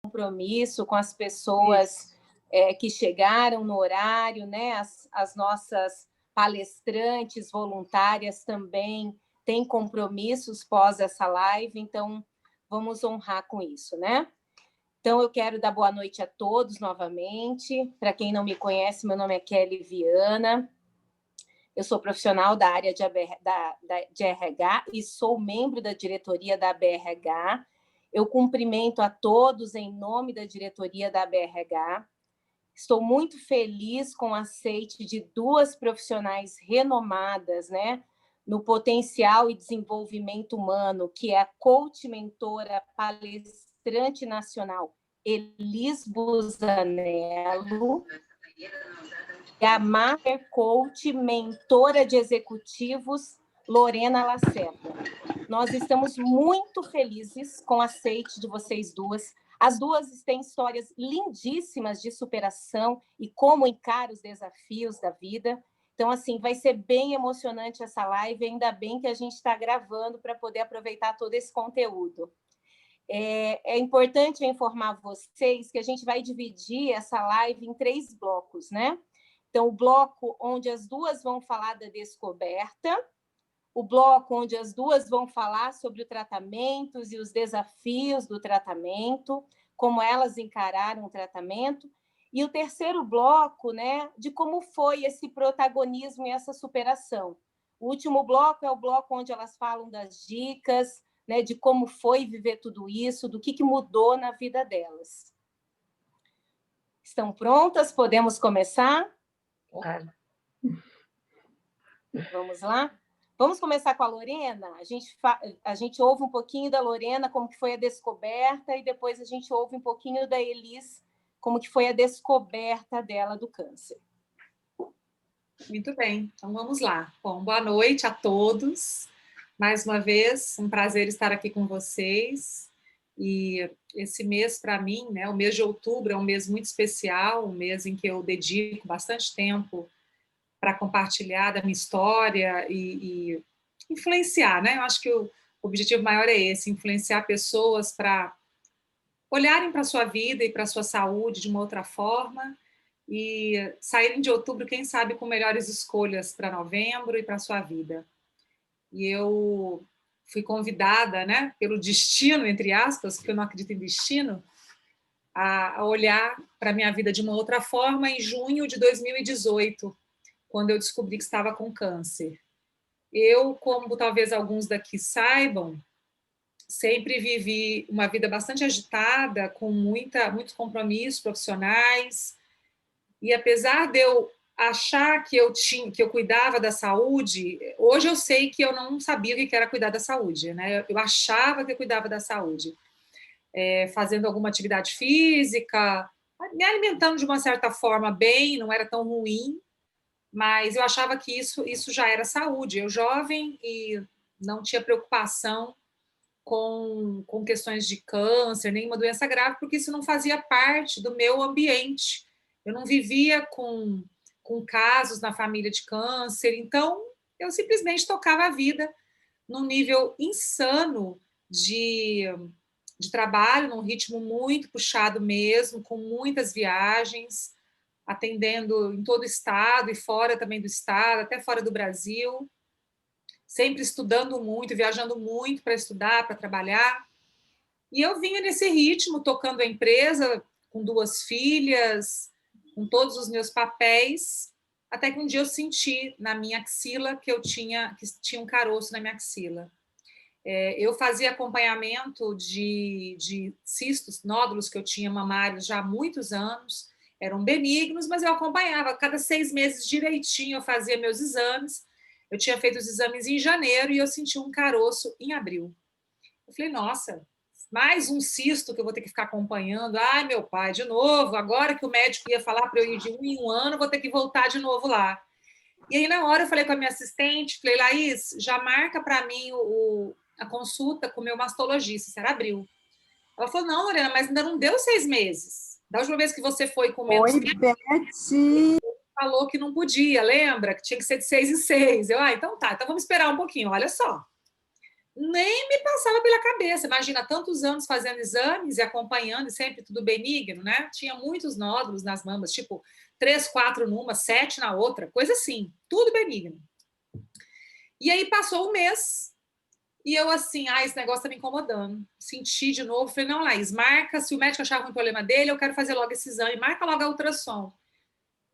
compromisso com as pessoas que chegaram no horário, né? As nossas palestrantes voluntárias também têm compromissos pós essa live, então vamos honrar com isso, né? Então, eu quero dar boa noite a todos novamente. Para quem não me conhece, meu nome é Kelly Viana. Eu sou profissional da área de RH e sou membro da diretoria da ABRH. Eu cumprimento a todos em nome da diretoria da ABRH. Estou muito feliz com o aceite de duas profissionais renomadas, né, no potencial e desenvolvimento humano, que é a coach mentora palestrante nacional Elis Busanello, e a Master Coach mentora de executivos Lorena Lacerda. Nós estamos muito felizes com o aceite de vocês duas. As duas têm histórias lindíssimas de superação e como encarar os desafios da vida. Então, assim, vai ser bem emocionante essa live, ainda bem que a gente está gravando para poder aproveitar todo esse conteúdo. É importante informar vocês que a gente vai dividir essa live em 3 blocos, né? Então, o bloco onde as duas vão falar da descoberta, o bloco onde as duas vão falar sobre o tratamento e os desafios do tratamento, como elas encararam o tratamento, e o terceiro bloco, né, de como foi esse protagonismo e essa superação. O último bloco é o bloco onde elas falam das dicas, né, de como foi viver tudo isso, do que mudou na vida delas. Estão prontas? Podemos começar? Claro. Vamos lá? Vamos começar com a Lorena? A gente ouve um pouquinho da Lorena, como que foi a descoberta, e depois a gente ouve um pouquinho da Elis, como que foi a descoberta dela do câncer. Muito bem, então vamos lá. Bom, boa noite a todos. Mais uma vez, um prazer estar aqui com vocês. E esse mês, para mim, né, o mês de outubro é um mês muito especial, um mês em que eu dedico bastante tempo para compartilhar da minha história e influenciar, né? Eu acho que o objetivo maior é esse, influenciar pessoas para olharem para a sua vida e para a sua saúde de uma outra forma e saírem de outubro, quem sabe, com melhores escolhas para novembro e para a sua vida. E eu fui convidada, né, pelo destino, entre aspas, porque eu não acredito em destino, a olhar para a minha vida de uma outra forma em junho de 2018, quando eu descobri que estava com câncer. Eu, como talvez alguns daqui saibam, sempre vivi uma vida bastante agitada, com muitos compromissos profissionais, e apesar de eu achar que eu cuidava da saúde, hoje eu sei que eu não sabia o que era cuidar da saúde, né? Eu achava que eu cuidava da saúde, fazendo alguma atividade física, me alimentando de uma certa forma bem, não era tão ruim, mas eu achava que isso já era saúde. Eu jovem e não tinha preocupação com questões de câncer, nenhuma doença grave, porque isso não fazia parte do meu ambiente. Eu não vivia com casos na família de câncer, então eu simplesmente tocava a vida num nível insano de trabalho, num ritmo muito puxado mesmo, com muitas viagens, atendendo em todo o estado e fora também do estado, até fora do Brasil, sempre estudando muito, viajando muito para estudar, para trabalhar. E eu vinha nesse ritmo, tocando a empresa, com 2 filhas, com todos os meus papéis, até que um dia eu senti na minha axila que tinha um caroço na minha axila. Eu fazia acompanhamento de cistos, nódulos que eu tinha mamários já há muitos anos, eram benignos, mas eu acompanhava, cada 6 meses direitinho eu fazia meus exames. Eu tinha feito os exames em janeiro e eu senti um caroço em abril. Eu falei, nossa, mais um cisto que eu vou ter que ficar acompanhando. Ai, meu pai, de novo, agora que o médico ia falar para eu ir de 1 em 1 ano, vou ter que voltar de novo lá. E aí, na hora, eu falei com a minha assistente, falei, Laís, já marca para mim a consulta com o meu mastologista, será abril. Ela falou, não, Lorena, mas ainda não deu 6 meses. Da última vez que você foi com menos tempo, Beth. falou que não podia, lembra? Que tinha que ser de 6 em 6. Então tá, então vamos esperar um pouquinho, olha só. nem me passava pela cabeça. Imagina, tantos anos fazendo exames e acompanhando, e sempre tudo benigno, né? Tinha muitos nódulos nas mamas, tipo 3, 4 numa, 7 na outra, coisa assim, tudo benigno. E aí passou um mês, e eu assim, esse negócio tá me incomodando. Senti de novo, falei, não, Laís, marca, se o médico achar um problema dele, eu quero fazer logo esse exame, marca logo a ultrassom.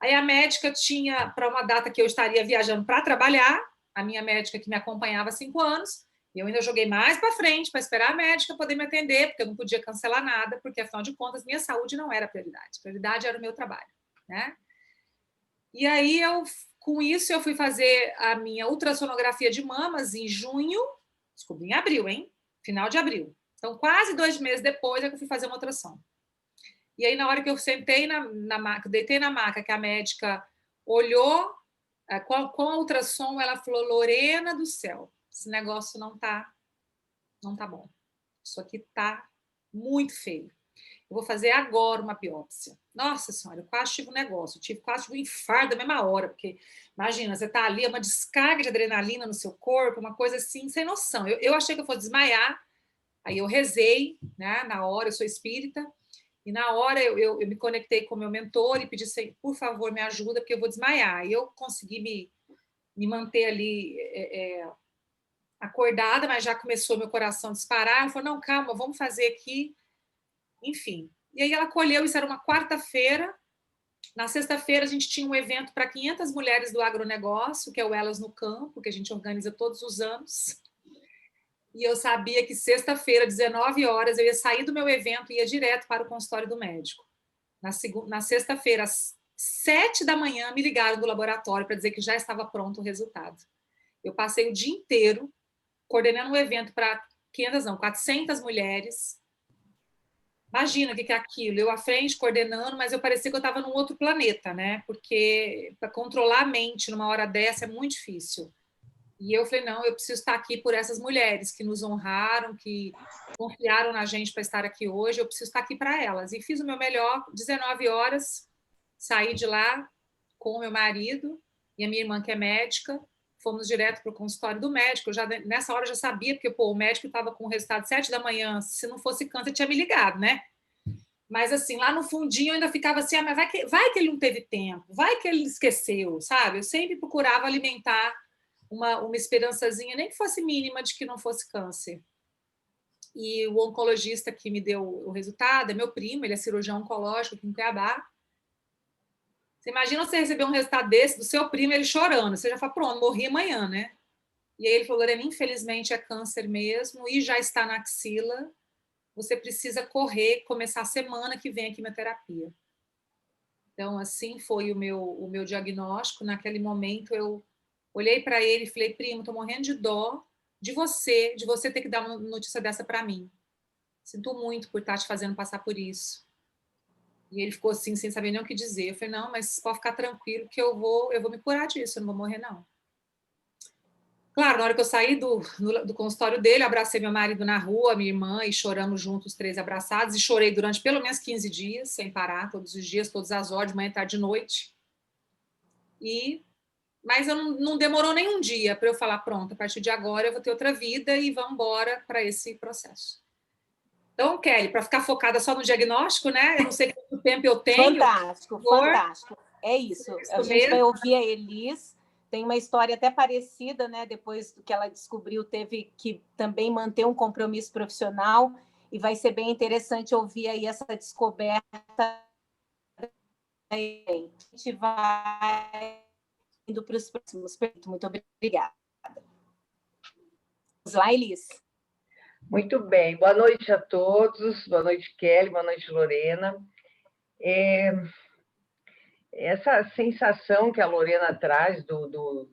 Aí a médica tinha, para uma data que eu estaria viajando para trabalhar, a minha médica que me acompanhava há 5 anos, e eu ainda joguei mais para frente para esperar a médica poder me atender, porque eu não podia cancelar nada, porque afinal de contas minha saúde não era prioridade. A prioridade era o meu trabalho, né? E aí com isso eu fui fazer a minha ultrassonografia de mamas em junho, descobri em abril, hein? Final de abril. Então quase 2 meses depois é que eu fui fazer uma ultrassom. E aí, na hora que eu sentei na maca, deitei na maca, que a médica olhou com a ultrassom, ela falou, Lorena do céu, esse negócio não tá bom. Isso aqui tá muito feio. Eu vou fazer agora uma biópsia. Nossa senhora, eu quase tive um negócio, quase tive um infarto na mesma hora, porque, imagina, você tá ali, é uma descarga de adrenalina no seu corpo, uma coisa assim, sem noção. Eu achei que eu fosse desmaiar, aí eu rezei, né, na hora, eu sou espírita, e na hora eu me conectei com o meu mentor e pedi assim, por favor, me ajuda, porque eu vou desmaiar. E eu consegui me manter ali acordada, mas já começou meu coração a disparar. Ela falou, não, calma, vamos fazer aqui. Enfim. E aí ela colheu, isso era uma quarta-feira. Na sexta-feira a gente tinha um evento para 500 mulheres do agronegócio, que é o Elas no Campo, que a gente organiza todos os anos. E eu sabia que sexta-feira, 19 horas, eu ia sair do meu evento e ia direto para o consultório do médico. Na sexta-feira, às 7 da manhã, me ligaram do laboratório para dizer que já estava pronto o resultado. Eu passei o dia inteiro coordenando um evento para 400 mulheres. Imagina o que é aquilo. Eu à frente, coordenando, mas eu parecia que eu estava num outro planeta, né? Porque para controlar a mente numa hora dessa é muito difícil. E eu falei, não, eu preciso estar aqui por essas mulheres que nos honraram, que confiaram na gente para estar aqui hoje, eu preciso estar aqui para elas. E fiz o meu melhor, 19 horas, saí de lá com o meu marido e a minha irmã, que é médica, fomos direto para o consultório do médico. Nessa hora eu já sabia, porque o médico estava com o resultado 7 da manhã, se não fosse câncer, tinha me ligado, né? Mas assim, lá no fundinho eu ainda ficava assim, mas vai que ele não teve tempo, vai que ele esqueceu, sabe? Eu sempre procurava alimentar uma esperançazinha, nem que fosse mínima, de que não fosse câncer. E o oncologista que me deu o resultado é meu primo, ele é cirurgião oncológico aqui em Cuiabá. Você imagina você receber um resultado desse do seu primo, ele chorando. Você já fala, pronto, morri amanhã, né? E aí ele falou, Lorena, infelizmente é câncer mesmo e já está na axila. Você precisa correr, começar a semana que vem a quimioterapia. Então, assim foi o meu diagnóstico. Naquele momento, eu olhei para ele e falei, primo, estou morrendo de dó de você ter que dar uma notícia dessa para mim. Sinto muito por estar te fazendo passar por isso. E ele ficou assim, sem saber nem o que dizer. Eu falei, não, mas pode ficar tranquilo que eu vou me curar disso, eu não vou morrer, não. Claro, na hora que eu saí do consultório dele, abracei meu marido na rua, minha irmã, e choramos juntos, os 3 abraçados, e chorei durante pelo menos 15 dias, sem parar, todos os dias, todas as horas, de manhã, tarde, de noite. Mas não demorou nem um dia para eu falar, pronto, a partir de agora eu vou ter outra vida e vamos embora para esse processo. Então, Kelly, para ficar focada só no diagnóstico, né? Eu não sei quanto tempo eu tenho. Fantástico, fantástico. É isso. A gente vai ouvir a Elis. Tem uma história até parecida, né? Depois que ela descobriu, teve que também manter um compromisso profissional. E vai ser bem interessante ouvir aí essa descoberta. A gente vai indo para os próximos. Muito obrigada. Vamos lá, Elis. Muito bem. Boa noite a todos. Boa noite, Kelly. Boa noite, Lorena. Essa sensação que a Lorena traz do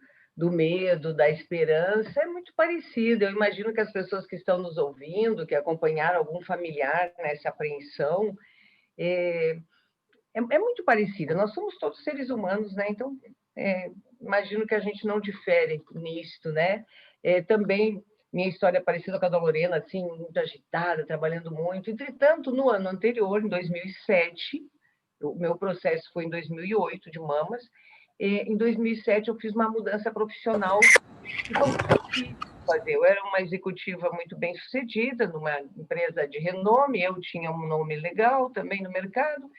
medo, da esperança, é muito parecida. Eu imagino que as pessoas que estão nos ouvindo, que acompanharam algum familiar nessa apreensão, é muito parecida. Nós somos todos seres humanos, né? Então, imagino que a gente não difere nisto, né? Também minha história é parecida com a da Lorena, assim, muito agitada, trabalhando muito. Entretanto, no ano anterior, em 2007, o meu processo foi em 2008, de mamas. Em 2007, eu fiz uma mudança profissional fazer. Eu era uma executiva muito bem-sucedida, numa empresa de renome, eu tinha um nome legal também no mercado,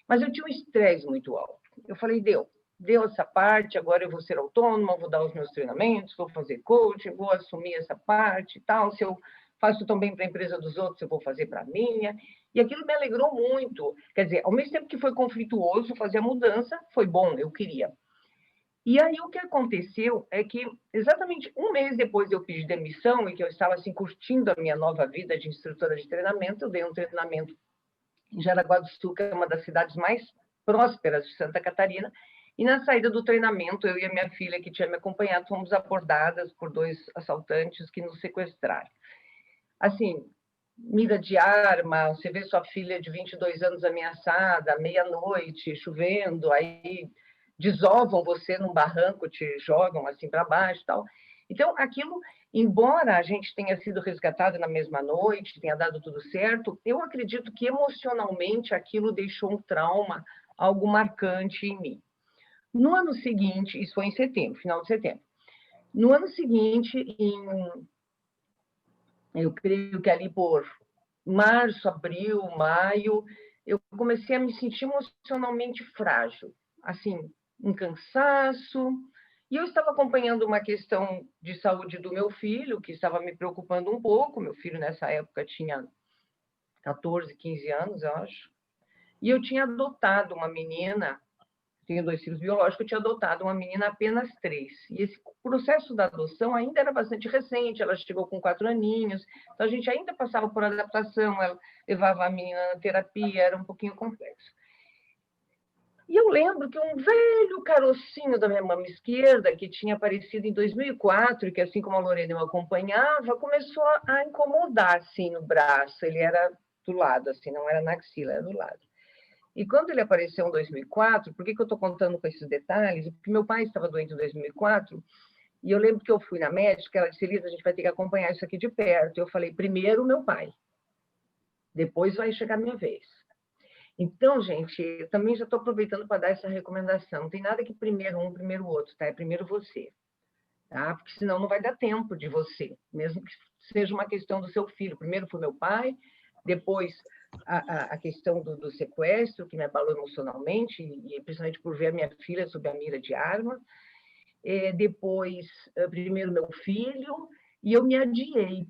mas eu tinha um estresse muito alto. Eu falei, deu essa parte, agora eu vou ser autônoma, vou dar os meus treinamentos, vou fazer coaching, vou assumir essa parte e tal. Se eu faço tão bem para a empresa dos outros, eu vou fazer para a minha. E aquilo me alegrou muito. Quer dizer, ao mesmo tempo que foi conflituoso fazer a mudança, foi bom, eu queria. E aí o que aconteceu é que, exatamente um mês depois de eu pedir demissão e que eu estava assim, curtindo a minha nova vida de instrutora de treinamento, eu dei um treinamento em Jaraguá do Sul, que é uma das cidades mais prósperas de Santa Catarina, e na saída do treinamento, eu e a minha filha, que tinha me acompanhado, fomos abordadas por 2 assaltantes que nos sequestraram. Assim, mira de arma, você vê sua filha de 22 anos ameaçada, meia-noite, chovendo, aí desovam você num barranco, te jogam assim para baixo e tal. Então, aquilo, embora a gente tenha sido resgatada na mesma noite, tenha dado tudo certo, eu acredito que emocionalmente aquilo deixou um trauma, algo marcante em mim. No ano seguinte, isso foi em setembro, final de setembro. No ano seguinte, eu creio que ali por março, abril, maio, eu comecei a me sentir emocionalmente frágil, assim, um cansaço. E eu estava acompanhando uma questão de saúde do meu filho, que estava me preocupando um pouco. Meu filho, nessa época, tinha 14, 15 anos, eu acho. E eu tinha adotado uma menina, tenho 2 filhos biológicos, eu tinha adotado uma menina apenas 3. E esse processo da adoção ainda era bastante recente, ela chegou com 4 aninhos, então a gente ainda passava por adaptação, ela levava a menina na terapia, era um pouquinho complexo. E eu lembro que um velho carocinho da minha mama esquerda, que tinha aparecido em 2004, que assim como a Lorena eu acompanhava, começou a incomodar assim no braço, ele era do lado, assim, não era na axila, era do lado. E quando ele apareceu em 2004, por que eu estou contando com esses detalhes? Porque meu pai estava doente em 2004, e eu lembro que eu fui na médica, ela disse, Elisa, a gente vai ter que acompanhar isso aqui de perto. Eu falei, primeiro meu pai, depois vai chegar a minha vez. Então, gente, eu também já estou aproveitando para dar essa recomendação. Não tem nada que primeiro um, primeiro o outro, tá? É primeiro você, tá? Porque senão não vai dar tempo de você, mesmo que seja uma questão do seu filho. Primeiro foi meu pai, depois a questão do sequestro, que me abalou emocionalmente, e principalmente por ver a minha filha sob a mira de arma. Depois, primeiro meu filho, e eu me adiei,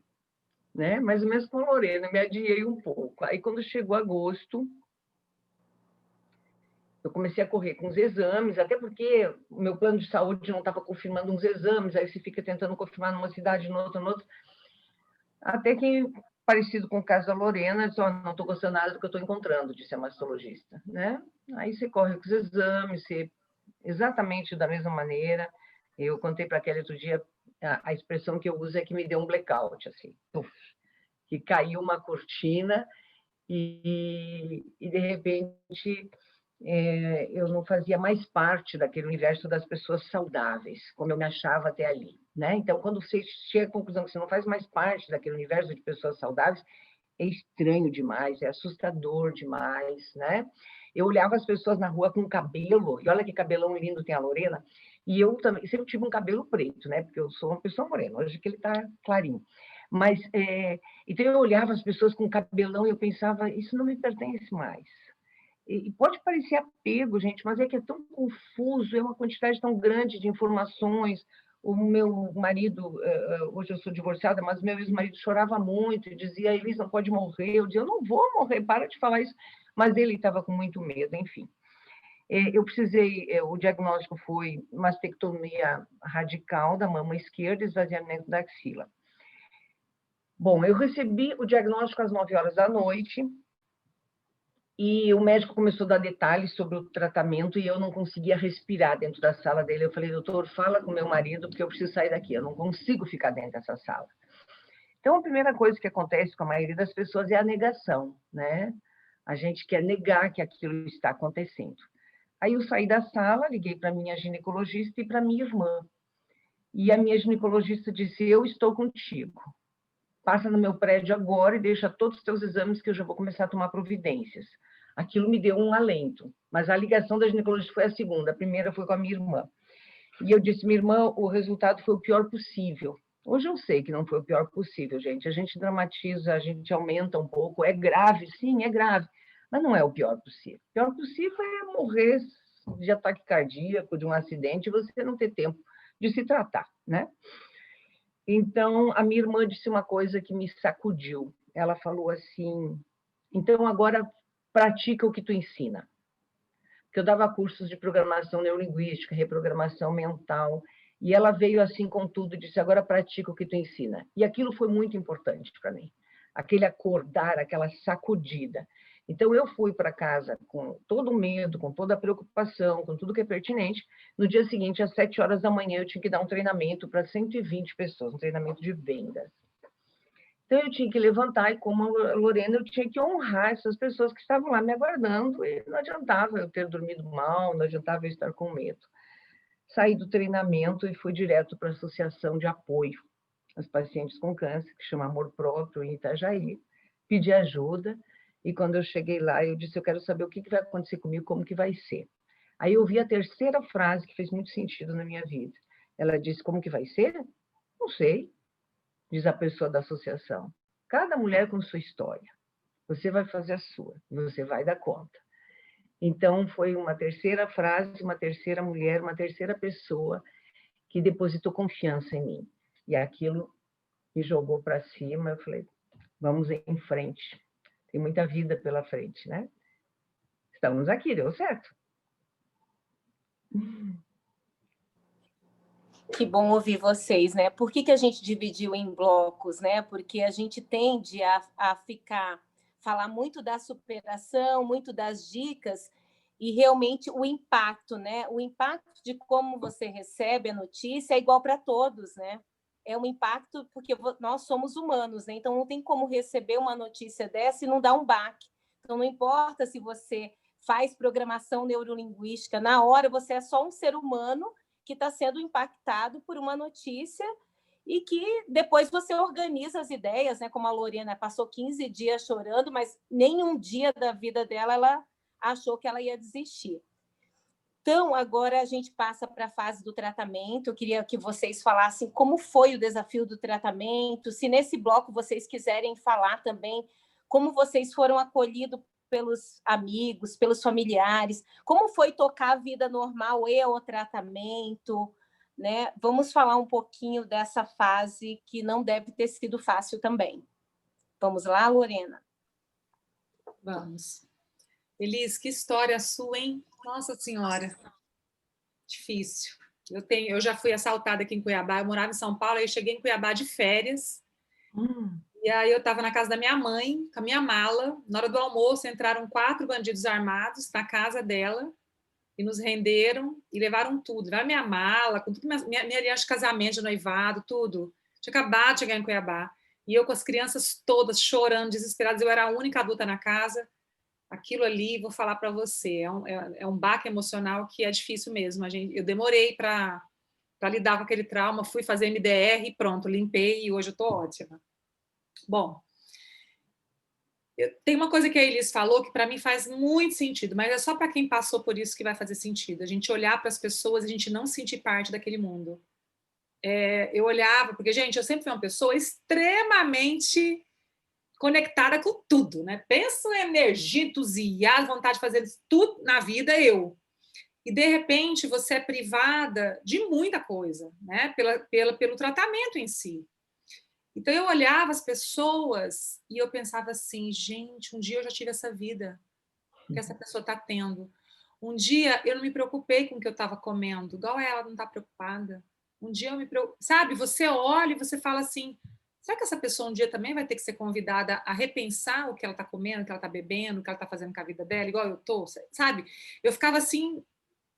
né? Mais ou menos com a Lorena, eu me adiei um pouco. Aí, quando chegou agosto, eu comecei a correr com os exames, até porque o meu plano de saúde não estava confirmando uns exames, aí você fica tentando confirmar numa cidade, noutra, até que, parecido com o caso da Lorena, disse, não estou gostando nada do que eu estou encontrando, disse a mastologista, né? Aí você corre com os exames, exatamente da mesma maneira. Eu contei para aquele outro dia, a expressão que eu uso é que me deu um blackout, assim, que caiu uma cortina e de repente eu não fazia mais parte daquele universo das pessoas saudáveis, como eu me achava até ali, né? Então, quando você chega à conclusão que você não faz mais parte daquele universo de pessoas saudáveis, é estranho demais, é assustador demais, né? Eu olhava as pessoas na rua com cabelo, e olha que cabelão lindo tem a Lorena, e eu também sempre tive um cabelo preto, né? Porque eu sou uma pessoa morena, hoje que ele está clarinho. Mas, então eu olhava as pessoas com cabelão e eu pensava, isso não me pertence mais. E pode parecer apego, gente, mas é que é tão confuso, é uma quantidade tão grande de informações. O meu marido, hoje eu sou divorciada, mas meu ex-marido chorava muito e dizia, Elisa, não pode morrer. Eu dizia, eu não vou morrer, para de falar isso. Mas ele estava com muito medo, enfim. Eu precisei, o diagnóstico foi mastectomia radical da mama esquerda, esvaziamento da axila. Bom, eu recebi o diagnóstico às 9 horas da noite, e o médico começou a dar detalhes sobre o tratamento e eu não conseguia respirar dentro da sala dele. Eu falei, doutor, fala com meu marido, porque eu preciso sair daqui, eu não consigo ficar dentro dessa sala. Então, a primeira coisa que acontece com a maioria das pessoas é a negação, né? A gente quer negar que aquilo está acontecendo. Aí eu saí da sala, liguei para a minha ginecologista e para a minha irmã. E a minha ginecologista disse, eu estou contigo. Passa no meu prédio agora e deixa todos os teus exames que eu já vou começar a tomar providências. Aquilo me deu um alento, mas a ligação da ginecologista foi a segunda, a primeira foi com a minha irmã. E eu disse, minha irmã, o resultado foi o pior possível. Hoje eu sei que não foi o pior possível, gente. A gente dramatiza, a gente aumenta um pouco. É grave, sim, é grave. Mas não é o pior possível. O pior possível é morrer de ataque cardíaco, de um acidente, e você não ter tempo de se tratar, né? Então, a minha irmã disse uma coisa que me sacudiu. Ela falou assim, então agora pratica o que tu ensina. Porque eu dava cursos de programação neurolinguística, reprogramação mental, e ela veio assim com tudo e disse, agora pratica o que tu ensina. E aquilo foi muito importante para mim. Aquele acordar, aquela sacudida. Então, eu fui para casa com todo o medo, com toda a preocupação, com tudo que é pertinente. No dia seguinte, às 7 horas da manhã, eu tinha que dar um treinamento para 120 pessoas, um treinamento de vendas. Então, eu tinha que levantar, e como a Lorena, eu tinha que honrar essas pessoas que estavam lá me aguardando, e não adiantava eu ter dormido mal, não adiantava eu estar com medo. Saí do treinamento e fui direto para a Associação de Apoio aos Pacientes com Câncer, que chama Amor Próprio, em Itajaí, pedi ajuda, e quando eu cheguei lá, eu disse, eu quero saber o que vai acontecer comigo, como que vai ser. Aí eu ouvi a terceira frase que fez muito sentido na minha vida. Ela disse, como que vai ser? Não sei, diz a pessoa da associação. Cada mulher com sua história. Você vai fazer a sua, você vai dar conta. Então, foi uma terceira frase, uma terceira mulher, uma terceira pessoa que depositou confiança em mim. E aquilo me jogou para cima. Eu falei, vamos em frente. Tem muita vida pela frente, né? Estamos aqui, deu certo. Que bom ouvir vocês, né? Por que a gente dividiu em blocos, né? Porque a gente tende a falar muito da superação, muito das dicas, e realmente o impacto, né? O impacto de como você recebe a notícia é igual para todos, né? É um impacto porque nós somos humanos, né? Então não tem como receber uma notícia dessa e não dar um baque. Então não importa se você faz programação neurolinguística, na hora você é só um ser humano que está sendo impactado por uma notícia e que depois você organiza as ideias, né? Como a Lorena passou 15 dias chorando, mas nenhum dia da vida dela ela achou que ela ia desistir. Então, agora a gente passa para a fase do tratamento. Eu queria que vocês falassem como foi o desafio do tratamento, se nesse bloco vocês quiserem falar também como vocês foram acolhidos pelos amigos, pelos familiares, como foi tocar a vida normal e o tratamento, né? Vamos falar um pouquinho dessa fase que não deve ter sido fácil também. Vamos lá, Lorena? Vamos. Elis, que história sua, hein? Nossa Senhora, difícil. Eu já fui assaltada aqui em Cuiabá, eu morava em São Paulo, aí eu cheguei em Cuiabá de férias, e aí eu estava na casa da minha mãe, com a minha mala, na hora do almoço entraram 4 bandidos armados na casa dela, e nos renderam e levaram tudo, levaram minha mala, com tudo, minha aliança de casamento, de noivado, tudo. Tinha acabado de chegar em Cuiabá, e eu com as crianças todas chorando, desesperadas, eu era a única adulta na casa. Aquilo ali, vou falar para você, é um baque emocional que é difícil mesmo. Eu demorei para lidar com aquele trauma, fui fazer MDR e pronto, limpei e hoje eu estou ótima. Bom, tem uma coisa que a Elis falou que para mim faz muito sentido, mas é só para quem passou por isso que vai fazer sentido. A gente olhar para as pessoas e a gente não sentir parte daquele mundo. Eu olhava, porque, gente, eu sempre fui uma pessoa extremamente conectada com tudo, né? Penso em energia, entusiasmo, vontade de fazer tudo na vida, eu. E, de repente, você é privada de muita coisa, né? Pelo tratamento em si. Então, eu olhava as pessoas e eu pensava assim, gente, um dia eu já tive essa vida que essa pessoa está tendo. Um dia eu não me preocupei com o que eu estava comendo, igual ela não está preocupada. Um dia eu me preocupo. Sabe, você olha e você fala assim, será que essa pessoa um dia também vai ter que ser convidada a repensar o que ela está comendo, o que ela está bebendo, o que ela está fazendo com a vida dela, igual eu estou, sabe? Eu ficava assim,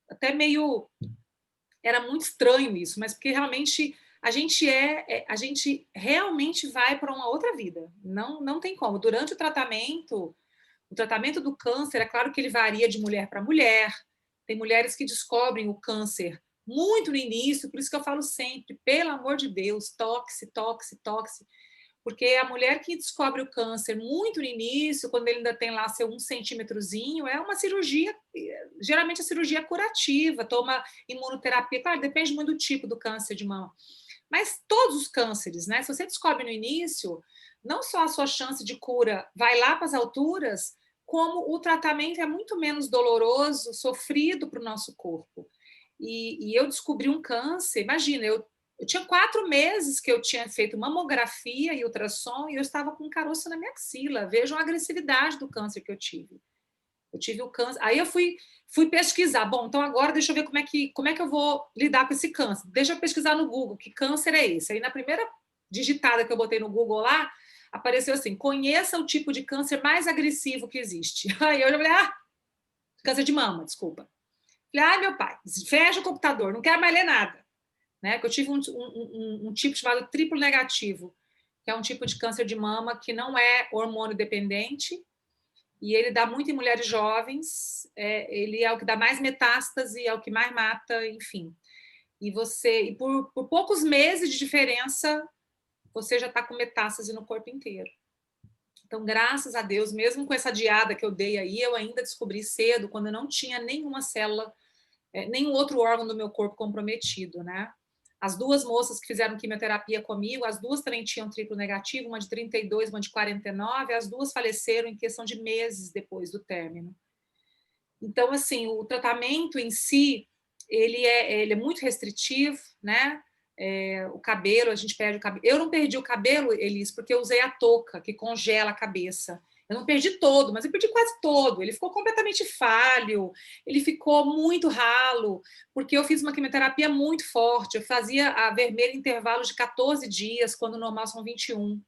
até meio... Era muito estranho isso, mas porque realmente a gente realmente vai para uma outra vida. Não tem como. Durante o tratamento do câncer, é claro que ele varia de mulher para mulher. Tem mulheres que descobrem o câncer muito no início, por isso que eu falo sempre, pelo amor de Deus, toque, porque a mulher que descobre o câncer muito no início, quando ele ainda tem lá seu 1 centímetrozinho, é uma cirurgia, geralmente a cirurgia é curativa, toma imunoterapia, claro, depende muito do tipo do câncer de mama, Mas todos os cânceres, né? Se você descobre no início, não só a sua chance de cura vai lá para as alturas, como o tratamento é muito menos doloroso, sofrido para o nosso corpo. E eu descobri um câncer, imagina, eu tinha 4 meses que eu tinha feito mamografia e ultrassom e eu estava com um caroço na minha axila. Vejam a agressividade do câncer que eu tive. Eu tive o câncer. Aí eu fui pesquisar. Bom, então agora deixa eu ver como é que eu vou lidar com esse câncer. Deixa eu pesquisar no Google que câncer é esse. Aí na primeira digitada que eu botei no Google lá, apareceu assim: conheça o tipo de câncer mais agressivo que existe. Aí eu falei, câncer de mama, desculpa. Falei, meu pai, fecha o computador, não quero mais ler nada. Né? Porque eu tive um tipo chamado triplo negativo, que é um tipo de câncer de mama que não é hormônio dependente, e ele dá muito em mulheres jovens, ele é o que dá mais metástase, é o que mais mata, enfim. E por poucos meses de diferença, você já está com metástase no corpo inteiro. Então, graças a Deus, mesmo com essa diada que eu dei aí, eu ainda descobri cedo, quando eu não tinha nenhuma célula, nenhum outro órgão do meu corpo comprometido, né? As 2 moças que fizeram quimioterapia comigo, as 2 também tinham triplo negativo, uma de 32, uma de 49, as 2 faleceram em questão de meses depois do término. Então, assim, o tratamento em si, ele é muito restritivo, né? O cabelo, a gente perde o cabelo. Eu não perdi o cabelo, Elis, porque eu usei a touca, que congela a cabeça. Eu não perdi todo, mas eu perdi quase todo. Ele ficou completamente falho, ele ficou muito ralo, porque eu fiz uma quimioterapia muito forte. Eu fazia a vermelha em intervalos de 14 dias, quando o normal são 21.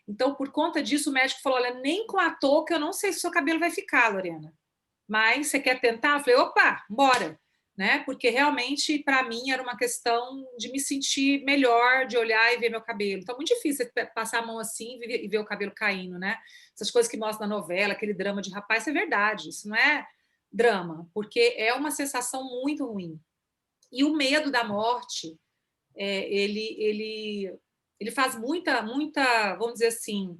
Então, por conta disso, o médico falou: olha, nem com a touca eu não sei se o seu cabelo vai ficar, Lorena. Mas você quer tentar? Eu falei, opa, bora. Né? Porque realmente, para mim, era uma questão de me sentir melhor, de olhar e ver meu cabelo. Então, é muito difícil passar a mão assim e ver o cabelo caindo, né? Essas coisas que mostram na novela, aquele drama de rapaz, isso é verdade, isso não é drama, porque é uma sensação muito ruim. E o medo da morte, ele faz muita, vamos dizer assim,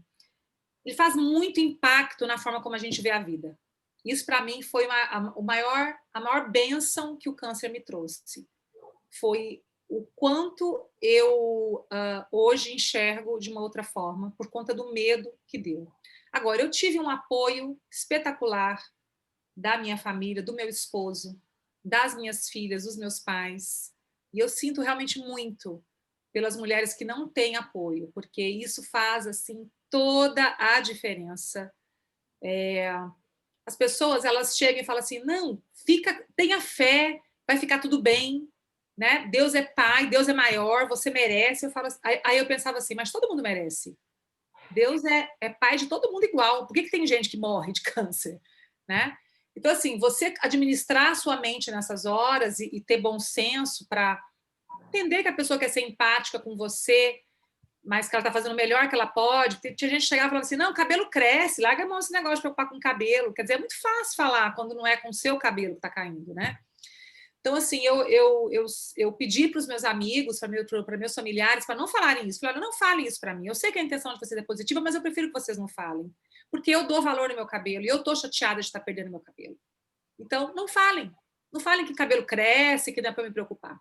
ele faz muito impacto na forma como a gente vê a vida. Isso, para mim, foi a maior bênção que o câncer me trouxe. Foi o quanto eu hoje enxergo de uma outra forma, por conta do medo que deu. Agora, eu tive um apoio espetacular da minha família, do meu esposo, das minhas filhas, dos meus pais. E eu sinto realmente muito pelas mulheres que não têm apoio, porque isso faz assim toda a diferença. As pessoas, elas chegam e falam assim: não, tenha fé, vai ficar tudo bem, né? Deus é pai, Deus é maior, você merece. Eu falo assim, aí eu pensava assim: mas todo mundo merece. Deus é pai de todo mundo igual. Por que tem gente que morre de câncer, né? Então, assim, você administrar a sua mente nessas horas e ter bom senso para entender que a pessoa quer ser empática com você, mas que ela está fazendo o melhor que ela pode. Tinha gente que chegava e falava assim: não, o cabelo cresce, larga a mão esse negócio de preocupar com o cabelo. Quer dizer, é muito fácil falar quando não é com o seu cabelo que está caindo, né? Então, assim, eu pedi para os meus amigos, para meus familiares, para não falarem isso. Falei: não falem isso para mim. Eu sei que a intenção de vocês é positiva, mas eu prefiro que vocês não falem. Porque eu dou valor no meu cabelo e eu estou chateada de estar perdendo meu cabelo. Então, não falem. Não falem que cabelo cresce, que dá para me preocupar.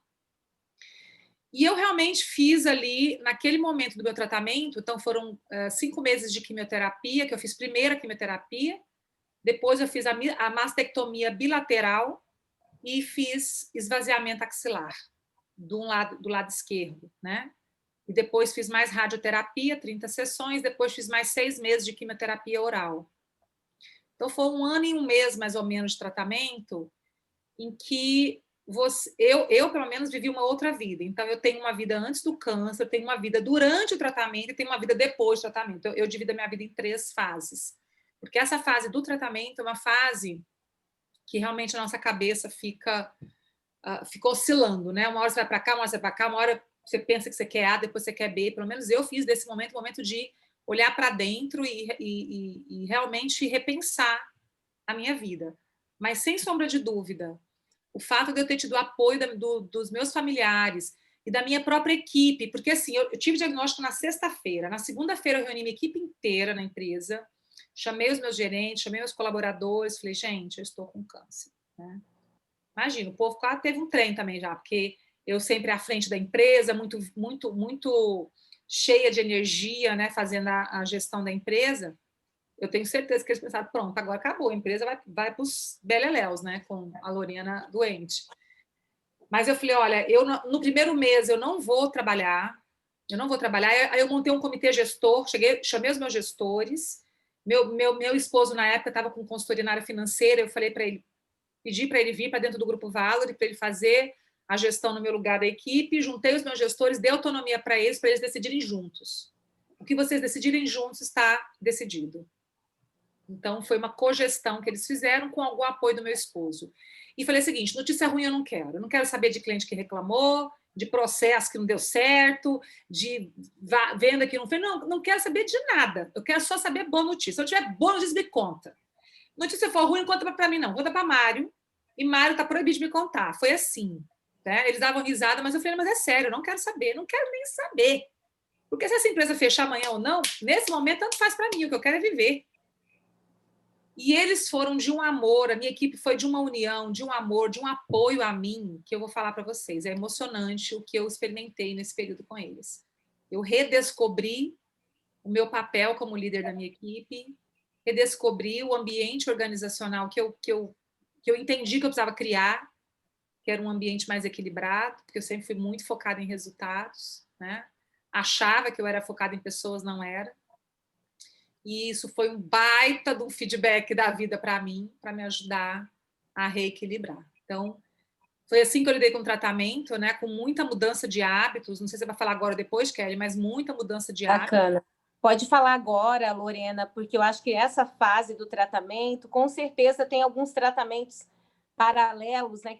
E eu realmente fiz ali, naquele momento do meu tratamento, então foram 5 meses de quimioterapia, que eu fiz primeiro a quimioterapia, depois eu fiz a mastectomia bilateral e fiz esvaziamento axilar do lado esquerdo, né? E depois fiz mais radioterapia, 30 sessões, depois fiz mais 6 meses de quimioterapia oral. Então foi 1 ano e 1 mês, mais ou menos, de tratamento, em que eu, pelo menos, vivi uma outra vida. Então, eu tenho uma vida antes do câncer, eu tenho uma vida durante o tratamento e tenho uma vida depois do tratamento. Eu divido a minha vida em 3 fases. Porque essa fase do tratamento é uma fase que realmente a nossa cabeça fica oscilando, né? Uma hora você vai para cá, uma hora você vai para cá, uma hora você pensa que você quer A, depois você quer B. Pelo menos eu fiz desse momento um momento de olhar para dentro e realmente repensar a minha vida. Mas, sem sombra de dúvida, o fato de eu ter tido o apoio dos meus familiares e da minha própria equipe, porque assim, eu tive diagnóstico na sexta-feira, na segunda-feira eu reuni minha equipe inteira na empresa, chamei os meus gerentes, chamei meus colaboradores, falei: gente, eu estou com câncer, né? Imagina, o povo quase teve um trem também já, porque eu sempre à frente da empresa, muito, muito, muito cheia de energia, né, fazendo a gestão da empresa, eu tenho certeza que eles pensaram, pronto, agora acabou, a empresa vai para os beleléus, né, com a Lorena doente. Mas eu falei, olha, eu no primeiro mês eu não vou trabalhar, aí eu montei um comitê gestor, chamei os meus gestores, meu esposo na época estava com consultoria na área financeira, eu falei para ele, pedi para ele vir para dentro do Grupo Valor, para ele fazer a gestão no meu lugar da equipe, juntei os meus gestores, dei autonomia para eles decidirem juntos. O que vocês decidirem juntos está decidido. Então, foi uma cogestão que eles fizeram com algum apoio do meu esposo. E falei o seguinte, notícia ruim eu não quero saber de cliente que reclamou, de processo que não deu certo, de venda que não fez, não quero saber de nada, eu quero só saber boa notícia. Se eu tiver boa notícia, me conta. Notícia for ruim, não conta para mim, não. Conta para Mário, e Mário está proibido de me contar. Foi assim. Né? Eles davam risada, mas eu falei, mas é sério, eu não quero saber, não quero nem saber. Porque se essa empresa fechar amanhã ou não, nesse momento, tanto faz para mim, o que eu quero é viver. E eles foram de um amor, a minha equipe foi de uma união, de um amor, de um apoio a mim, que eu vou falar para vocês. É emocionante o que eu experimentei nesse período com eles. Eu redescobri o meu papel como líder da minha equipe, redescobri o ambiente organizacional que eu entendi que eu precisava criar, que era um ambiente mais equilibrado, porque eu sempre fui muito focada em resultados, né? Achava que eu era focada em pessoas, não era. E isso foi um baita de um feedback da vida para mim, para me ajudar a reequilibrar. Então, foi assim que eu lidei com o tratamento, né? Com muita mudança de hábitos. Não sei se você vai falar agora ou depois, Kelly, mas muita mudança de hábitos. Bacana. Pode falar agora, Lorena, porque eu acho que essa fase do tratamento, com certeza, tem alguns tratamentos paralelos, né,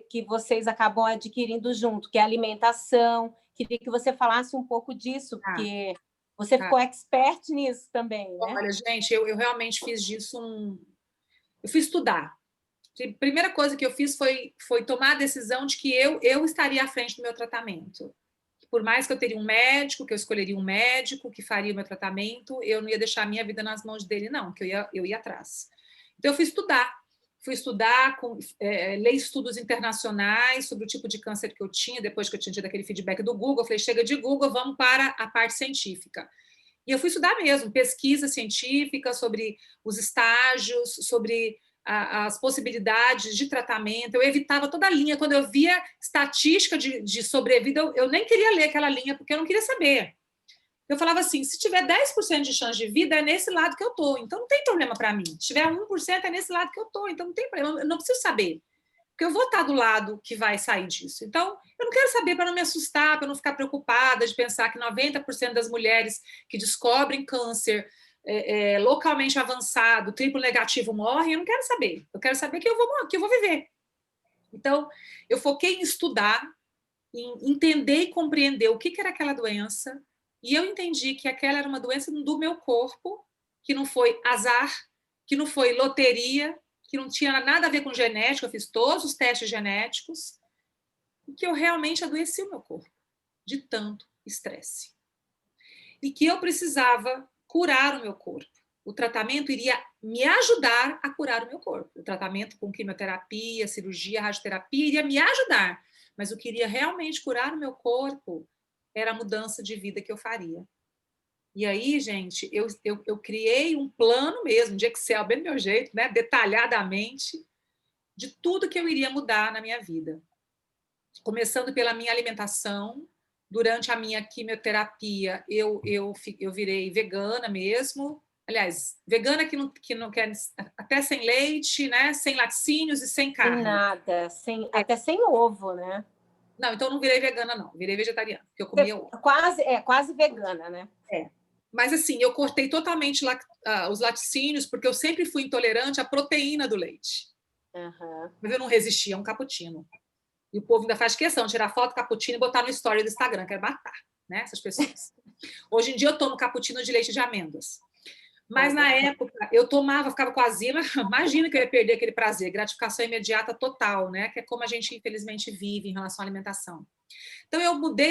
que vocês acabam adquirindo junto, que é a alimentação. Queria que você falasse um pouco disso, porque você ficou expert nisso também, né? Olha, gente, eu realmente fiz disso eu fui estudar. A primeira coisa que eu fiz foi tomar a decisão de que eu estaria à frente do meu tratamento. Por mais que eu teria um médico, que eu escolheria um médico que faria o meu tratamento, eu não ia deixar a minha vida nas mãos dele, não, que eu ia atrás. Então, eu fui estudar, ler estudos internacionais sobre o tipo de câncer que eu tinha, depois que eu tinha tido aquele feedback do Google, eu falei, chega de Google, vamos para a parte científica. E eu fui estudar mesmo, pesquisa científica sobre os estágios, sobre as possibilidades de tratamento. Eu evitava toda a linha. Quando eu via estatística de sobrevida, eu nem queria ler aquela linha, porque eu não queria saber. Eu falava assim, se tiver 10% de chance de vida, é nesse lado que eu estou. Então, não tem problema para mim. Se tiver 1%, é nesse lado que eu estou. Então, não tem problema. Eu não preciso saber. Porque eu vou estar do lado que vai sair disso. Então, eu não quero saber para não me assustar, para não ficar preocupada de pensar que 90% das mulheres que descobrem câncer localmente avançado, triplo negativo, morrem. Eu não quero saber. Eu quero saber que eu vou viver. Então, eu foquei em estudar, em entender e compreender o que era aquela doença, e eu entendi que aquela era uma doença do meu corpo, que não foi azar, que não foi loteria, que não tinha nada a ver com genética, eu fiz todos os testes genéticos, e que eu realmente adoeci o meu corpo, de tanto estresse. E que eu precisava curar o meu corpo. O tratamento iria me ajudar a curar o meu corpo. O tratamento com quimioterapia, cirurgia, radioterapia iria me ajudar, mas o que iria realmente curar o meu corpo era a mudança de vida que eu faria. E aí, gente, eu criei um plano mesmo, de Excel, bem do meu jeito, né? Detalhadamente, de tudo que eu iria mudar na minha vida. Começando pela minha alimentação. Durante a minha quimioterapia, eu virei vegana mesmo. Aliás, vegana que não quer, até sem leite, né? Sem laticínios e sem carne. Sem nada, até sem ovo, né? Não, então não virei vegana, não. Virei vegetariana, porque eu comia ovo. Quase vegana, né? Mas, assim, eu cortei totalmente os laticínios, porque eu sempre fui intolerante à proteína do leite. Uhum. Mas eu não resistia a um cappuccino. E o povo ainda faz questão de tirar foto do cappuccino e botar no story do Instagram, quero matar, né? Essas pessoas. Hoje em dia eu tomo cappuccino de leite de amêndoas. Mas na época eu tomava, ficava com azia, imagina que eu ia perder aquele prazer, gratificação imediata total, né? Que é como a gente infelizmente vive em relação à alimentação. Então eu mudei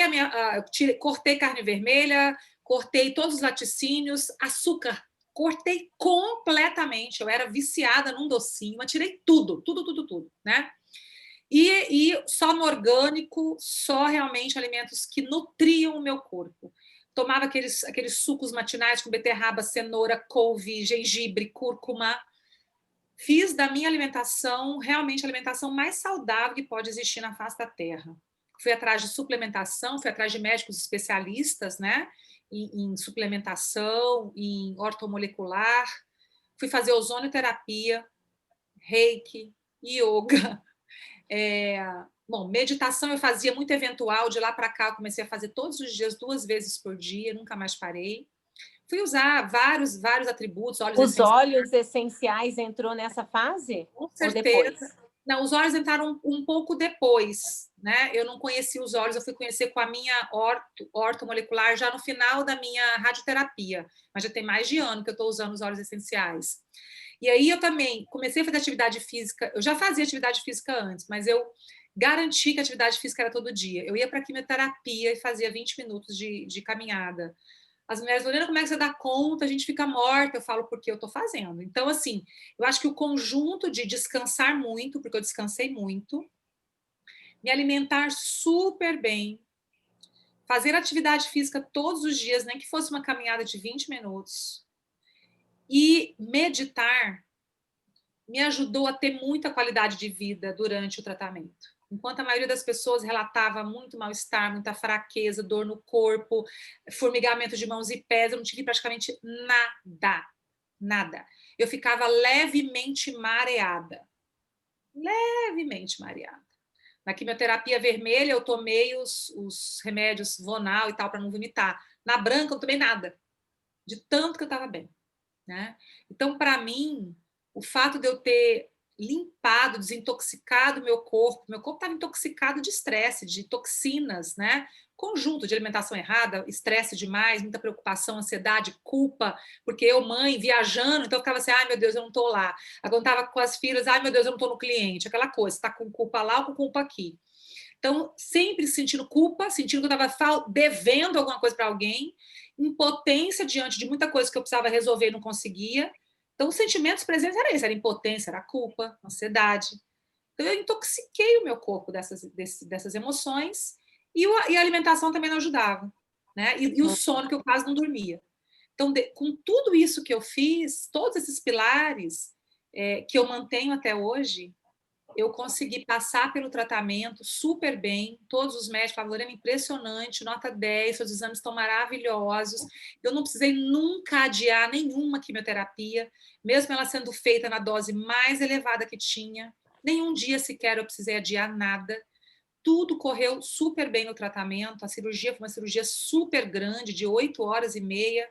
cortei carne vermelha, cortei todos os laticínios, açúcar, cortei completamente. Eu era viciada num docinho, mas tirei tudo, né? E só no orgânico, só realmente alimentos que nutriam o meu corpo. Tomava aqueles sucos matinais com beterraba, cenoura, couve, gengibre, cúrcuma. Fiz da minha alimentação realmente a alimentação mais saudável que pode existir na face da Terra. Fui atrás de suplementação, fui atrás de médicos especialistas, né, em suplementação, em ortomolecular. Fui fazer ozonioterapia, reiki, yoga. Bom, meditação eu fazia muito eventual, de lá para cá eu comecei a fazer todos os dias, 2 vezes por dia, nunca mais parei. Fui usar vários atributos, Os óleos essenciais entrou nessa fase? Com certeza. Ou depois? Não, os óleos entraram um pouco depois, né? Eu não conheci os óleos, eu fui conhecer com a minha ortomolecular já no final da minha radioterapia, mas já tem mais de ano que eu estou usando os óleos essenciais. E aí eu também comecei a fazer atividade física, eu já fazia atividade física antes, mas eu garanti que a atividade física era todo dia. Eu ia para a quimioterapia e fazia 20 minutos de caminhada. As mulheres, Lorena, como é que você dá conta? A gente fica morta. Eu falo, porque eu estou fazendo. Então, assim, eu acho que o conjunto de descansar muito, porque eu descansei muito, me alimentar super bem, fazer atividade física todos os dias, nem que fosse uma caminhada de 20 minutos, e meditar, me ajudou a ter muita qualidade de vida durante o tratamento. Enquanto a maioria das pessoas relatava muito mal-estar, muita fraqueza, dor no corpo, formigamento de mãos e pés, eu não tive praticamente nada. Eu ficava levemente mareada. Levemente mareada. Na quimioterapia vermelha, eu tomei os remédios Vonal e tal, para não vomitar. Na branca, eu não tomei nada. De tanto que eu estava bem. Né? Então, para mim, o fato de eu ter limpado, desintoxicado meu corpo estava intoxicado de estresse, de toxinas, né? Conjunto de alimentação errada, estresse demais, muita preocupação, ansiedade, culpa, porque eu, mãe, viajando, então eu ficava assim, ai meu Deus, eu não estou lá. Agora eu estava com as filhas, ai meu Deus, eu não estou no cliente, aquela coisa, está com culpa lá ou com culpa aqui. Então, sempre sentindo culpa, sentindo que eu estava devendo alguma coisa para alguém, impotência diante de muita coisa que eu precisava resolver e não conseguia. Então, os sentimentos presentes eram esses, era impotência, era culpa, ansiedade. Então, eu intoxiquei o meu corpo dessas emoções e a alimentação também não ajudava. Né? E o sono, que eu quase não dormia. Então, com tudo isso que eu fiz, todos esses pilares que eu mantenho até hoje, eu consegui passar pelo tratamento super bem. Todos os médicos falaram, Lorena, impressionante, nota 10, seus exames estão maravilhosos. Eu não precisei nunca adiar nenhuma quimioterapia, mesmo ela sendo feita na dose mais elevada que tinha. Nenhum dia sequer eu precisei adiar nada. Tudo correu super bem no tratamento. A cirurgia foi uma cirurgia super grande, de 8 horas e meia.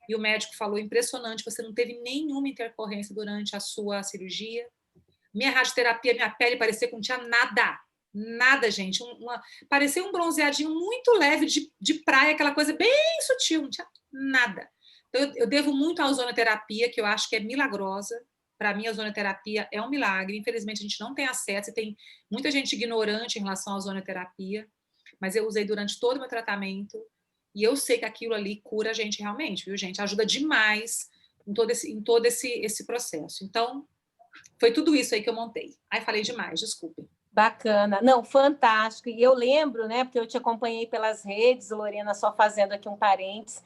E o médico falou, impressionante, você não teve nenhuma intercorrência durante a sua cirurgia. Minha radioterapia, minha pele parecia que não tinha nada, gente. Parecia um bronzeadinho muito leve de praia, aquela coisa bem sutil, não tinha nada. Então, eu devo muito à ozonoterapia, que eu acho que é milagrosa. Para mim, a ozonoterapia é um milagre. Infelizmente, a gente não tem acesso, e tem muita gente ignorante em relação à ozonoterapia, mas eu usei durante todo o meu tratamento, e eu sei que aquilo ali cura a gente realmente, viu, gente? Ajuda demais em todo esse processo. Então, foi tudo isso aí que eu montei. Ai, falei demais, desculpe. Bacana. Não, fantástico. E eu lembro, né, porque eu te acompanhei pelas redes, Lorena, só fazendo aqui um parênteses,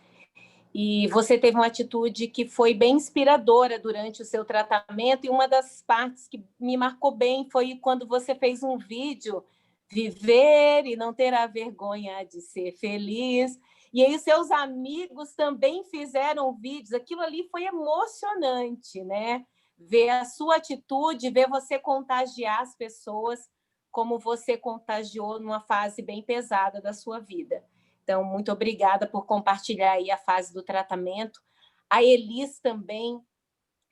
e você teve uma atitude que foi bem inspiradora durante o seu tratamento, e uma das partes que me marcou bem foi quando você fez um vídeo, Viver e não ter a vergonha de ser feliz. E aí seus amigos também fizeram vídeos. Aquilo ali foi emocionante, né? Ver a sua atitude, ver você contagiar as pessoas como você contagiou numa fase bem pesada da sua vida. Então, muito obrigada por compartilhar aí a fase do tratamento. A Elis também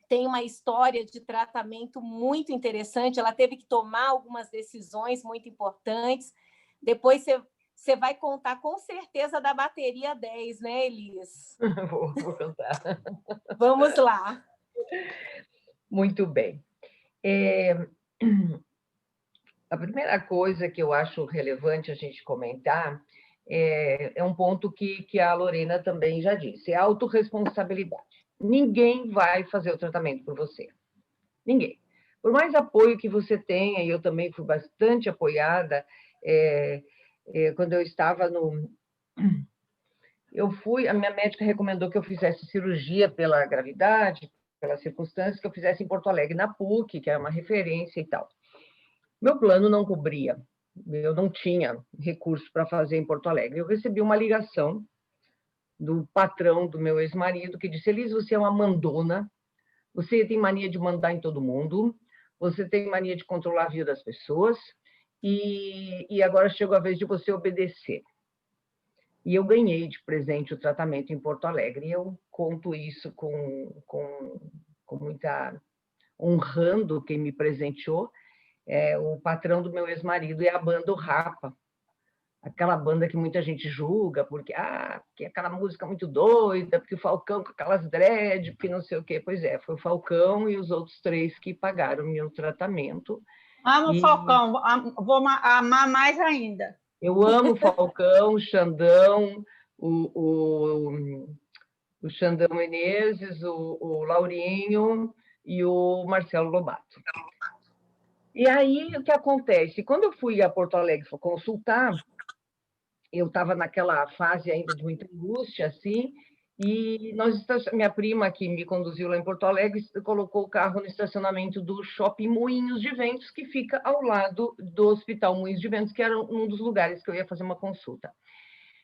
tem uma história de tratamento muito interessante. Ela teve que tomar algumas decisões muito importantes. Depois você vai contar com certeza da bateria 10, né, Elis? Vou contar. Vamos lá. Muito bem. A primeira coisa que eu acho relevante a gente comentar é um ponto que a Lorena também já disse, é a autorresponsabilidade. Ninguém vai fazer o tratamento por você. Ninguém. Por mais apoio que você tenha, e eu também fui bastante apoiada, quando eu estava no... a minha médica recomendou que eu fizesse cirurgia pela gravidade, pelas circunstâncias, que eu fizesse em Porto Alegre, na PUC, que é uma referência e tal. Meu plano não cobria, eu não tinha recurso para fazer em Porto Alegre. Eu recebi uma ligação do patrão do meu ex-marido, que disse: Elis, você é uma mandona, você tem mania de mandar em todo mundo, você tem mania de controlar a vida das pessoas, e agora chegou a vez de você obedecer. E eu ganhei de presente o tratamento em Porto Alegre, e eu conto isso com muita... honrando quem me presenteou, o patrão do meu ex-marido, e a banda O Rapa, aquela banda que muita gente julga, porque aquela música muito doida, porque o Falcão com aquelas dread, porque não sei o quê. Pois é, foi o Falcão e os outros 3 que pagaram o meu tratamento. Amo o Falcão, vou amar mais ainda. Eu amo o Falcão, o Xandão, o Xandão Menezes, o Laurinho e o Marcelo Lobato. E aí, o que acontece? Quando eu fui a Porto Alegre consultar, eu estava naquela fase ainda de muita angústia, assim, e minha prima, que me conduziu lá em Porto Alegre, colocou o carro no estacionamento do Shopping Moinhos de Ventos, que fica ao lado do Hospital Moinhos de Ventos, que era um dos lugares que eu ia fazer uma consulta.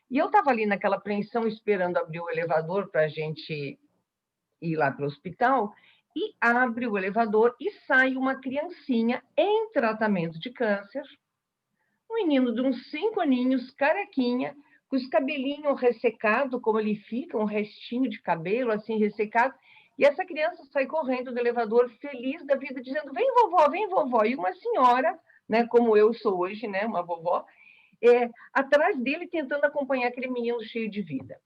E eu estava ali naquela apreensão, esperando abrir o elevador para a gente ir lá para o hospital, e abre o elevador e sai uma criancinha em tratamento de câncer, um menino de uns 5 aninhos, carequinha, com os cabelinhos ressecados, como ele fica, um restinho de cabelo assim ressecado, e essa criança sai correndo do elevador, feliz da vida, dizendo: vem, vovó, vem, vovó. E uma senhora, né, como eu sou hoje, né, uma vovó, atrás dele, tentando acompanhar aquele menino cheio de vida.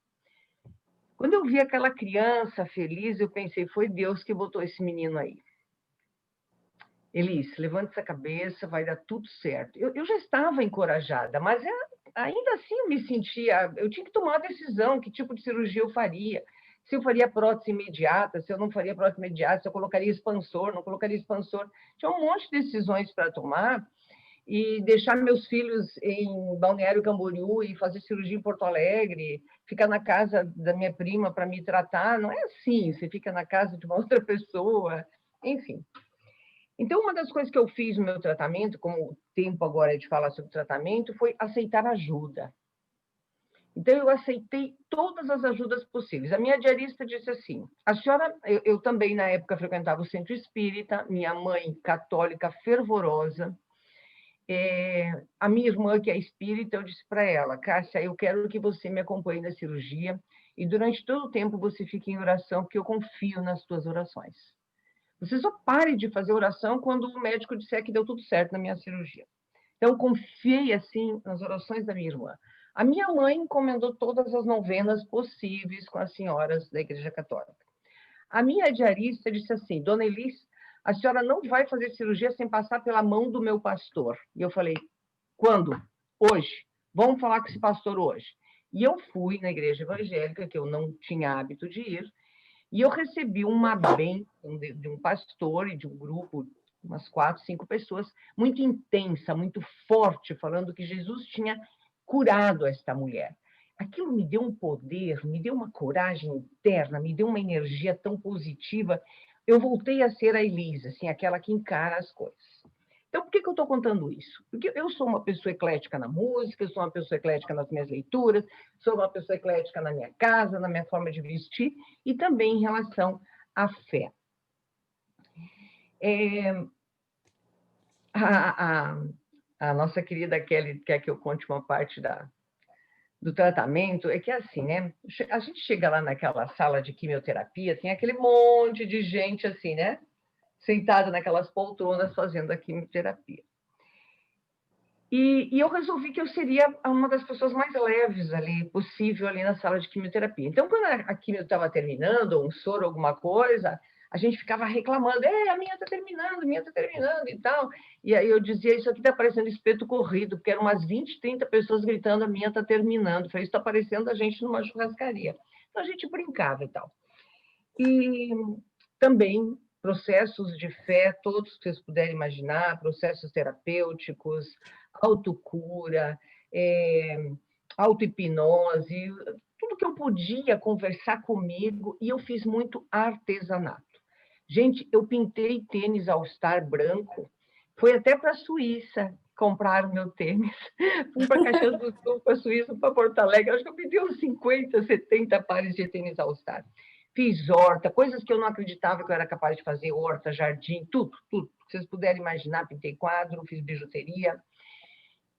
Quando eu vi aquela criança feliz, eu pensei: foi Deus que botou esse menino aí. Elis, levante essa cabeça, vai dar tudo certo. Eu já estava encorajada, mas ainda assim eu me sentia... Eu tinha que tomar a decisão, que tipo de cirurgia eu faria. Se eu faria prótese imediata, se eu não faria prótese imediata, se eu colocaria expansor, não colocaria expansor. Tinha um monte de decisões para tomar, e deixar meus filhos em Balneário Camboriú e fazer cirurgia em Porto Alegre, ficar na casa da minha prima para me tratar. Não é assim, você fica na casa de uma outra pessoa, enfim. Então, uma das coisas que eu fiz no meu tratamento, como o tempo agora é de falar sobre tratamento, foi aceitar ajuda. Então, eu aceitei todas as ajudas possíveis. A minha diarista disse assim: a senhora... Eu também, na época, frequentava o centro espírita, minha mãe, católica, fervorosa. A minha irmã, que é espírita, eu disse para ela: Cássia, eu quero que você me acompanhe na cirurgia e durante todo o tempo você fique em oração, porque eu confio nas tuas orações. Você só pare de fazer oração quando o médico disser que deu tudo certo na minha cirurgia. Então, confiei, assim, nas orações da minha irmã. A minha mãe encomendou todas as novenas possíveis com as senhoras da Igreja Católica. A minha diarista disse assim: Dona Elis, a senhora não vai fazer cirurgia sem passar pela mão do meu pastor. E eu falei: quando? Hoje. Vamos falar com esse pastor hoje. E eu fui na igreja evangélica, que eu não tinha hábito de ir, e eu recebi uma bênção de um pastor e de um grupo, umas 4, 5 pessoas, muito intensa, muito forte, falando que Jesus tinha curado esta mulher. Aquilo me deu um poder, me deu uma coragem interna, me deu uma energia tão positiva. Eu voltei a ser a Elisa, assim, aquela que encara as coisas. Então, por que eu estou contando isso? Porque eu sou uma pessoa eclética na música, eu sou uma pessoa eclética nas minhas leituras, sou uma pessoa eclética na minha casa, na minha forma de vestir, e também em relação à fé. A nossa querida Kelly quer que eu conte uma parte do tratamento, é que é assim, né? A gente chega lá naquela sala de quimioterapia, tem aquele monte de gente assim, né? Sentada naquelas poltronas fazendo a quimioterapia. E eu resolvi que eu seria uma das pessoas mais leves ali, possível ali na sala de quimioterapia. Então, quando a quimio estava terminando, ou um soro, alguma coisa, a gente ficava reclamando: a minha está terminando, a minha está terminando e tal. E aí eu dizia: isso aqui está parecendo espeto corrido, porque eram umas 20, 30 pessoas gritando: a minha está terminando. Eu falei: isso está parecendo a gente numa churrascaria. Então, a gente brincava e tal. E também processos de fé, todos que vocês puderem imaginar, processos terapêuticos, autocura, auto-hipnose, tudo que eu podia conversar comigo, e eu fiz muito artesanato. Gente, eu pintei tênis All-Star branco, foi até para a Suíça comprar o meu tênis. Fui para Caxias do Sul, para a Suíça, para Porto Alegre. Acho que eu pedi uns 50, 70 pares de tênis All-Star. Fiz horta, coisas que eu não acreditava que eu era capaz de fazer, horta, jardim, tudo, tudo. Se vocês puderem imaginar, pintei quadro, fiz bijuteria.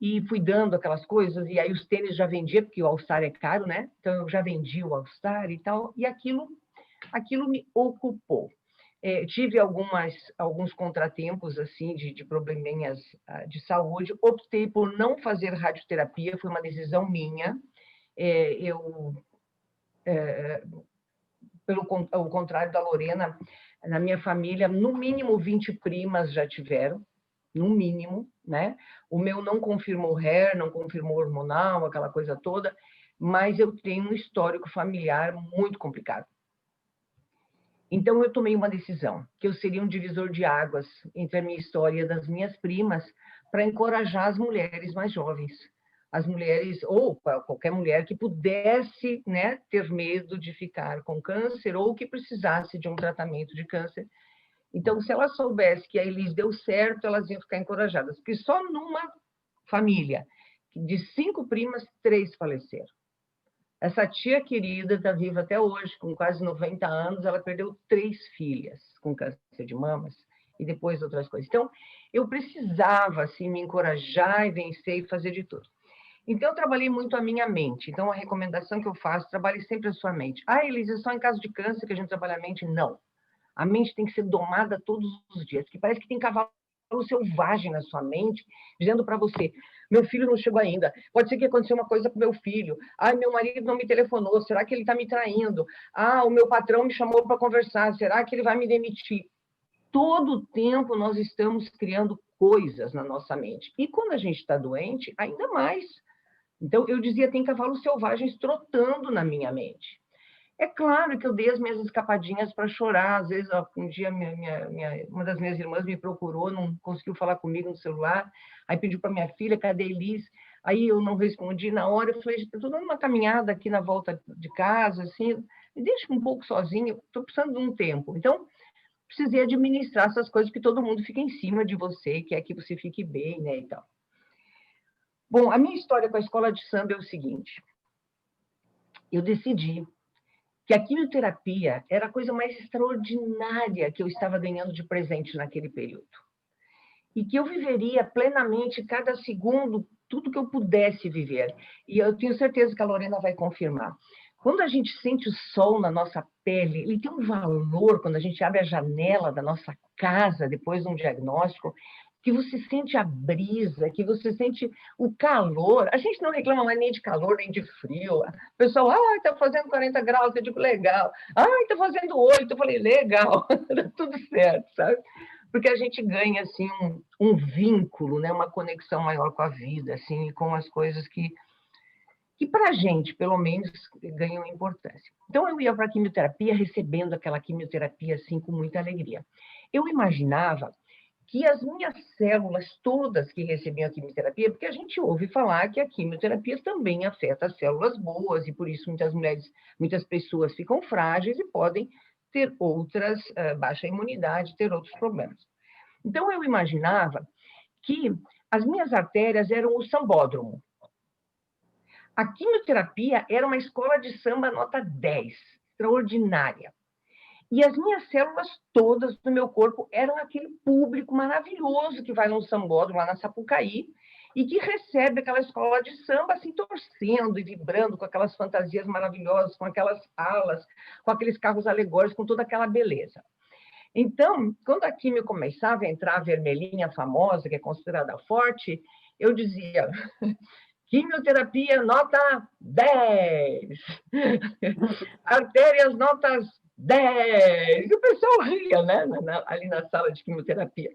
E fui dando aquelas coisas, e aí os tênis já vendia, porque o All-Star é caro, né? Então eu já vendi o All-Star e tal, e aquilo me ocupou. Tive alguns contratempos assim de probleminhas de saúde, optei por não fazer radioterapia, foi uma decisão minha. Ao contrário da Lorena, na minha família, no mínimo 20 primas já tiveram, no mínimo, né? O meu não confirmou HER, não confirmou hormonal, aquela coisa toda, mas eu tenho um histórico familiar muito complicado. Então, eu tomei uma decisão, que eu seria um divisor de águas entre a minha história e a das minhas primas, para encorajar as mulheres mais jovens, as mulheres, ou qualquer mulher que pudesse, né, ter medo de ficar com câncer, ou que precisasse de um tratamento de câncer. Então, se elas soubessem que a Elis deu certo, elas iam ficar encorajadas, porque só numa família de 5 primas, 3 faleceram. Essa tia querida está viva até hoje, com quase 90 anos, ela perdeu 3 filhas com câncer de mamas e depois outras coisas. Então, eu precisava assim, me encorajar e vencer e fazer de tudo. Então, eu trabalhei muito a minha mente. Então, a recomendação que eu faço, trabalhe sempre a sua mente. Elisa, é só em caso de câncer que a gente trabalha a mente? Não. A mente tem que ser domada todos os dias, porque parece que tem cavalo selvagem na sua mente, dizendo para você, meu filho não chegou ainda, pode ser que aconteceu uma coisa com meu filho, meu marido não me telefonou, será que ele está me traindo? O meu patrão me chamou para conversar, será que ele vai me demitir? Todo o tempo nós estamos criando coisas na nossa mente, e quando a gente está doente, ainda mais. Então, eu dizia, tem cavalos selvagens trotando na minha mente. É claro que eu dei as minhas escapadinhas para chorar. Às vezes, um dia, uma das minhas irmãs me procurou, não conseguiu falar comigo no celular, aí pediu para minha filha, cadê a Elis? Aí eu não respondi na hora, eu falei, estou dando uma caminhada aqui na volta de casa, assim, me deixa um pouco sozinha, estou precisando de um tempo. Então, precisei administrar essas coisas, que todo mundo fica em cima de você, quer que você fique bem, né, e tal. Bom, a minha história com a escola de samba é o seguinte, eu decidi que a quimioterapia era a coisa mais extraordinária que eu estava ganhando de presente naquele período. E que eu viveria plenamente cada segundo, tudo que eu pudesse viver. E eu tenho certeza que a Lorena vai confirmar. Quando a gente sente o sol na nossa pele, ele tem um valor quando a gente abre a janela da nossa casa depois de um diagnóstico, que você sente a brisa, que você sente o calor. A gente não reclama mais nem de calor, nem de frio. O pessoal, está fazendo 40 graus, eu digo, legal. Está fazendo 8, eu falei, legal, tá tudo certo, sabe? Porque a gente ganha, assim, um vínculo, né? Uma conexão maior com a vida, assim, com as coisas que para a gente, pelo menos, ganham importância. Então, eu ia para a quimioterapia, recebendo aquela quimioterapia, assim, com muita alegria. Eu imaginava que as minhas células todas que recebiam a quimioterapia, porque a gente ouve falar que a quimioterapia também afeta as células boas, e por isso muitas pessoas ficam frágeis e podem ter outras, baixa imunidade, ter outros problemas. Então, eu imaginava que as minhas artérias eram o sambódromo. A quimioterapia era uma escola de samba nota 10, extraordinária. E as minhas células todas do meu corpo eram aquele público maravilhoso que vai no sambódromo, lá na Sapucaí, e que recebe aquela escola de samba, assim, torcendo e vibrando com aquelas fantasias maravilhosas, com aquelas alas, com aqueles carros alegóricos, com toda aquela beleza. Então, quando a quimio começava a entrar a vermelhinha famosa, que é considerada forte, eu dizia... Quimioterapia, nota 10. Artérias, notas 10. E o pessoal ria, né? Ali na sala de quimioterapia.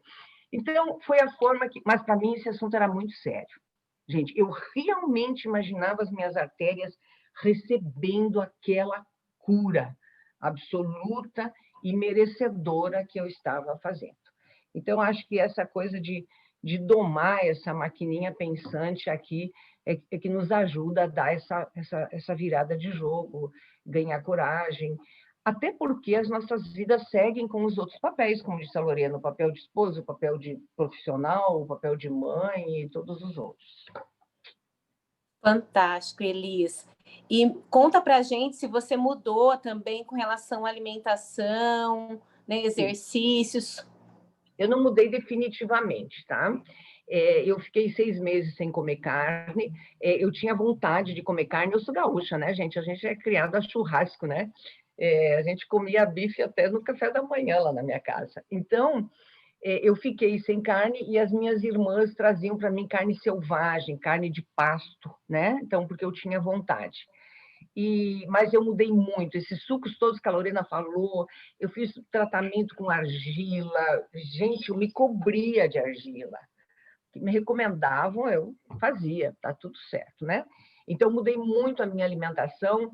Então, foi a forma que... Mas, para mim, esse assunto era muito sério. Gente, eu realmente imaginava as minhas artérias recebendo aquela cura absoluta e merecedora que eu estava fazendo. Então, acho que essa coisa de domar essa maquininha pensante aqui é que nos ajuda a dar essa virada de jogo, ganhar coragem, até porque as nossas vidas seguem com os outros papéis, como disse a Lorena, o papel de esposa, o papel de profissional, o papel de mãe e todos os outros. Fantástico, Elis. E conta para gente se você mudou também com relação à alimentação, né, exercícios. Eu não mudei definitivamente, tá? Eu fiquei 6 meses sem comer carne. Eu tinha vontade de comer carne. Eu sou gaúcha, né, gente? A gente é criado a churrasco, né? A gente comia bife até no café da manhã lá na minha casa. Então, eu fiquei sem carne e as minhas irmãs traziam para mim carne selvagem, carne de pasto, né? Então, porque eu tinha vontade. Mas eu mudei muito. Esses sucos todos que a Lorena falou, eu fiz tratamento com argila. Gente, eu me cobria de argila. Que me recomendavam, eu fazia, tá tudo certo, né? Então, mudei muito a minha alimentação.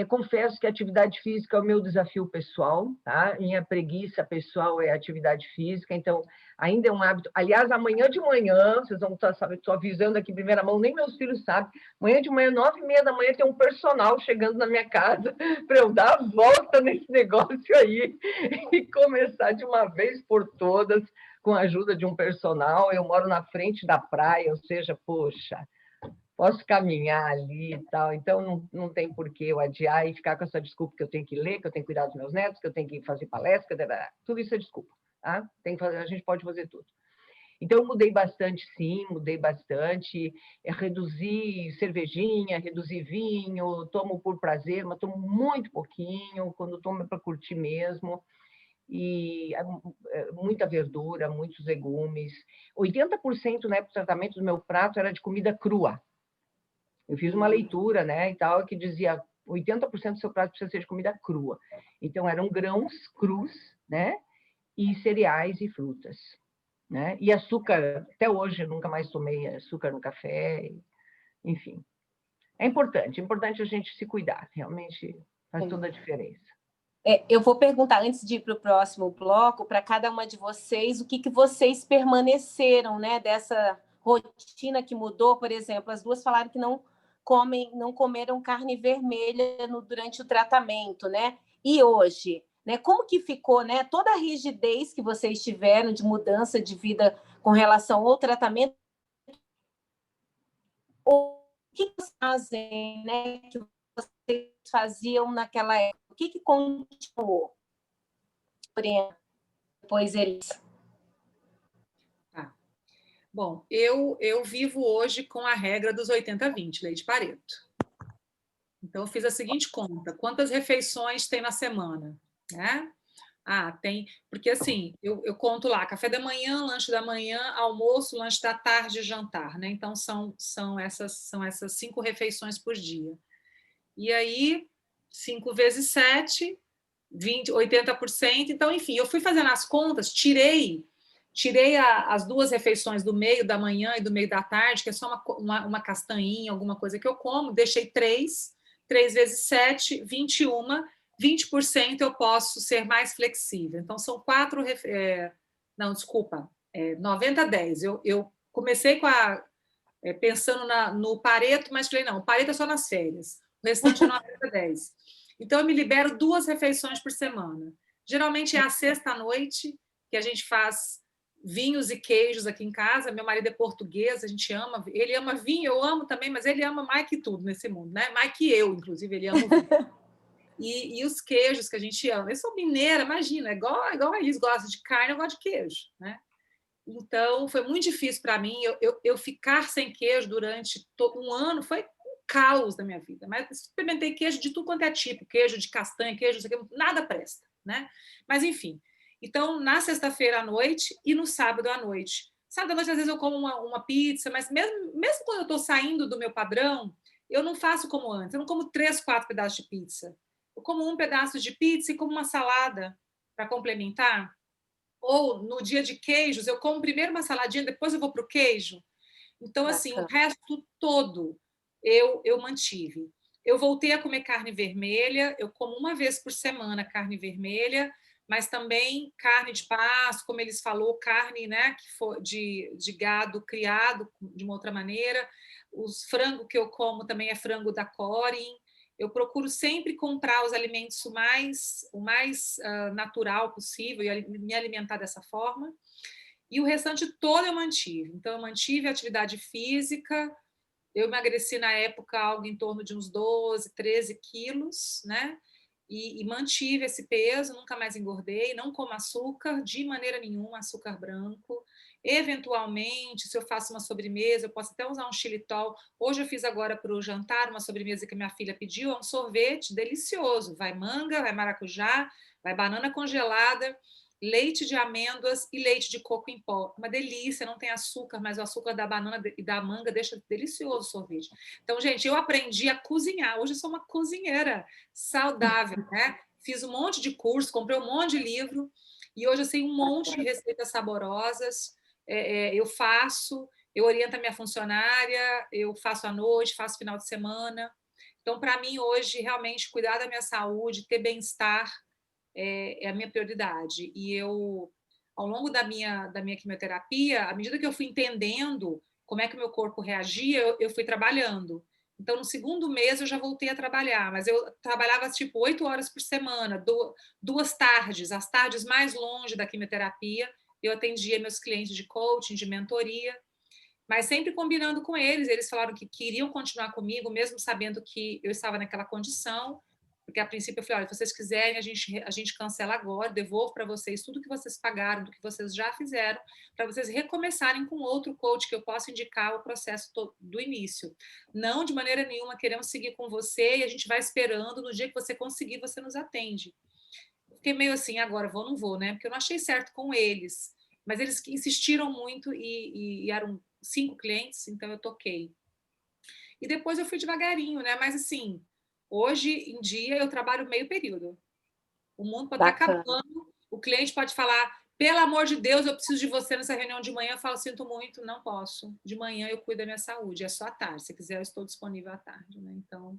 Confesso que a atividade física é o meu desafio pessoal, tá? Minha preguiça pessoal é a atividade física, então, ainda é um hábito. Aliás, amanhã de manhã, vocês vão estar, estou avisando aqui em primeira mão, nem meus filhos sabem, amanhã de manhã, 9h30 da manhã, tem um personal chegando na minha casa para eu dar a volta nesse negócio aí e começar de uma vez por todas com a ajuda de um personal. Eu moro na frente da praia, ou seja, poxa, posso caminhar ali e tal, então não tem por que eu adiar e ficar com essa desculpa que eu tenho que ler, que eu tenho que cuidar dos meus netos, que eu tenho que fazer palestra, tudo isso é desculpa, tá? A gente pode fazer tudo. Então, eu mudei bastante, sim, mudei bastante, reduzi cervejinha, reduzi vinho, tomo por prazer, mas tomo muito pouquinho, quando tomo é para curtir mesmo, e muita verdura, muitos legumes. 80%, né, do tratamento do meu prato era de comida crua. Eu fiz uma leitura, né, e tal, que dizia 80% do seu prato precisa ser de comida crua. Então, eram grãos crus, né, e cereais e frutas, né? E açúcar, até hoje eu nunca mais tomei açúcar no café, enfim. É importante a gente se cuidar, realmente faz toda a diferença. Eu vou perguntar, antes de ir para o próximo bloco, para cada uma de vocês, o que vocês permaneceram, né, dessa rotina que mudou. Por exemplo, as duas falaram que não comeram carne vermelha durante o tratamento, né? E hoje, né, como que ficou, né, toda a rigidez que vocês tiveram de mudança de vida com relação ao tratamento? O que vocês fazem, né, que vocês faziam naquela época? O que continuou? Depois eles. Tá. Bom, eu vivo hoje com a regra dos 80-20, lei de Pareto. Então, eu fiz a seguinte conta: quantas refeições tem na semana? Né? Tem. Porque assim, eu conto lá: café da manhã, lanche da manhã, almoço, lanche da tarde e jantar. Né? Então, são essas 5 refeições por dia. E aí, 5 vezes 7, 80%. Então, enfim, eu fui fazendo as contas, tirei as 2 refeições do meio da manhã e do meio da tarde, que é só uma castanhinha, alguma coisa que eu como, deixei 3 vezes 7, 21, 20% eu posso ser mais flexível. Então, são 4... não, desculpa, 90-10. Eu comecei pensando no Pareto, mas falei, não, o Pareto é só nas férias. O restante é 90-10. Então, eu me libero 2 refeições por semana. Geralmente é a sexta-noite, que a gente faz vinhos e queijos aqui em casa. Meu marido é português, a gente ama. Ele ama vinho, eu amo também, mas ele ama mais que tudo nesse mundo, né? Mais que eu, inclusive, ele ama o vinho. E os queijos que a gente ama. Eu sou mineira, imagina, igual a Elis gosta de carne, eu gosto de queijo, né? Então, foi muito difícil para mim. Eu ficar sem queijo durante um ano foi um caos da minha vida. Mas experimentei queijo de tudo quanto é tipo, queijo de castanha, queijo, nada presta, né? Mas, enfim. Então, na sexta-feira à noite e no sábado à noite. Sábado à noite, às vezes, eu como uma pizza, mas mesmo quando eu estou saindo do meu padrão, eu não faço como antes. Eu não como 3, 4 pedaços de pizza. Eu como um pedaço de pizza e como uma salada para complementar. Ou no dia de queijos, eu como primeiro uma saladinha, depois eu vou para o queijo. Então, assim, o resto todo eu mantive. Eu voltei a comer carne vermelha, eu como 1 vez por semana carne vermelha, mas também carne de pasto, como eles falou, carne, né, que for de gado criado de uma outra maneira. Os frango que eu como também é frango da Corin. Eu procuro sempre comprar os alimentos o mais natural possível e me alimentar dessa forma. E o restante todo eu mantive. Então, eu mantive a atividade física. Eu emagreci na época algo em torno de uns 12, 13 quilos, né? E mantive esse peso, nunca mais engordei, não como açúcar, de maneira nenhuma, açúcar branco. Eventualmente, se eu faço uma sobremesa, eu posso até usar um xilitol. Hoje eu fiz agora para o jantar uma sobremesa que minha filha pediu, é um sorvete delicioso. Vai manga, vai maracujá, vai banana congelada, leite de amêndoas e leite de coco em pó. Uma delícia, não tem açúcar, mas o açúcar da banana e da manga deixa delicioso o sorvete. Então, gente, eu aprendi a cozinhar. Hoje eu sou uma cozinheira saudável, né? Fiz um monte de curso, comprei um monte de livro e hoje eu sei um monte de receitas saborosas. Eu oriento a minha funcionária, eu faço à noite, faço final de semana. Então, para mim, hoje, realmente, cuidar da minha saúde, ter bem-estar, é a minha prioridade. E eu, ao longo da minha quimioterapia, à medida que eu fui entendendo como é que o meu corpo reagia, eu fui trabalhando. Então, no segundo mês, eu já voltei a trabalhar, mas eu trabalhava tipo 8 horas por semana, 2 tardes, as tardes mais longe da quimioterapia, eu atendia meus clientes de coaching, de mentoria, mas sempre combinando com eles. Eles falaram que queriam continuar comigo, mesmo sabendo que eu estava naquela condição, porque a princípio eu falei, olha, se vocês quiserem, a gente cancela agora, devolvo para vocês tudo que vocês pagaram, do que vocês já fizeram, para vocês recomeçarem com outro coach que eu possa indicar o processo do início. Não, de maneira nenhuma, queremos seguir com você e a gente vai esperando, no dia que você conseguir, você nos atende. Fiquei meio assim, agora vou ou não vou, né? Porque eu não achei certo com eles, mas eles insistiram muito e eram 5 clientes, então eu toquei. E depois eu fui devagarinho, né? Mas assim, hoje em dia eu trabalho meio período. O mundo pode estar acabando, o cliente pode falar, pelo amor de Deus, eu preciso de você nessa reunião de manhã. Eu falo, sinto muito, não posso. De manhã eu cuido da minha saúde, é só à tarde. Se quiser, eu estou disponível à tarde, né? Então,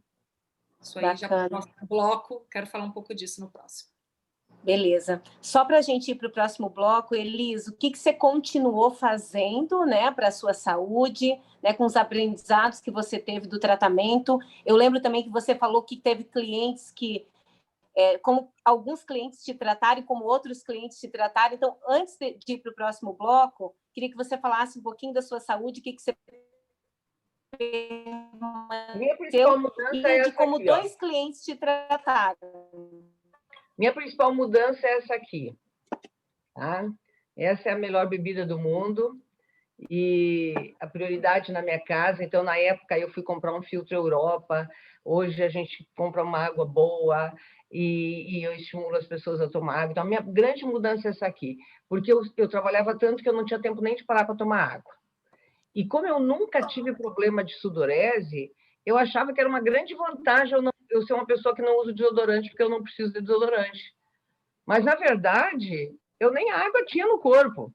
isso aí já para o próximo bloco, quero falar um pouco disso no próximo. Beleza. Só para a gente ir para o próximo bloco, Elis, o que você continuou fazendo, né, para a sua saúde, né, com os aprendizados que você teve do tratamento? Eu lembro também que você falou que teve clientes que, como alguns clientes te trataram e como outros clientes te trataram. Então, antes de ir para o próximo bloco, queria que você falasse um pouquinho da sua saúde, o que você Minha principal mudança é de essa como aqui, 2 clientes te trataram. Minha principal mudança é essa aqui. Tá? Essa é a melhor bebida do mundo e a prioridade na minha casa. Então, na época, eu fui comprar um filtro Europa. Hoje, a gente compra uma água boa e eu estimulo as pessoas a tomar água. Então, a minha grande mudança é essa aqui, porque eu trabalhava tanto que eu não tinha tempo nem de parar para tomar água. E como eu nunca tive problema de sudorese, eu achava que era uma grande vantagem eu ser uma pessoa que não usa desodorante, porque eu não preciso de desodorante. Mas, na verdade, eu nem água tinha no corpo,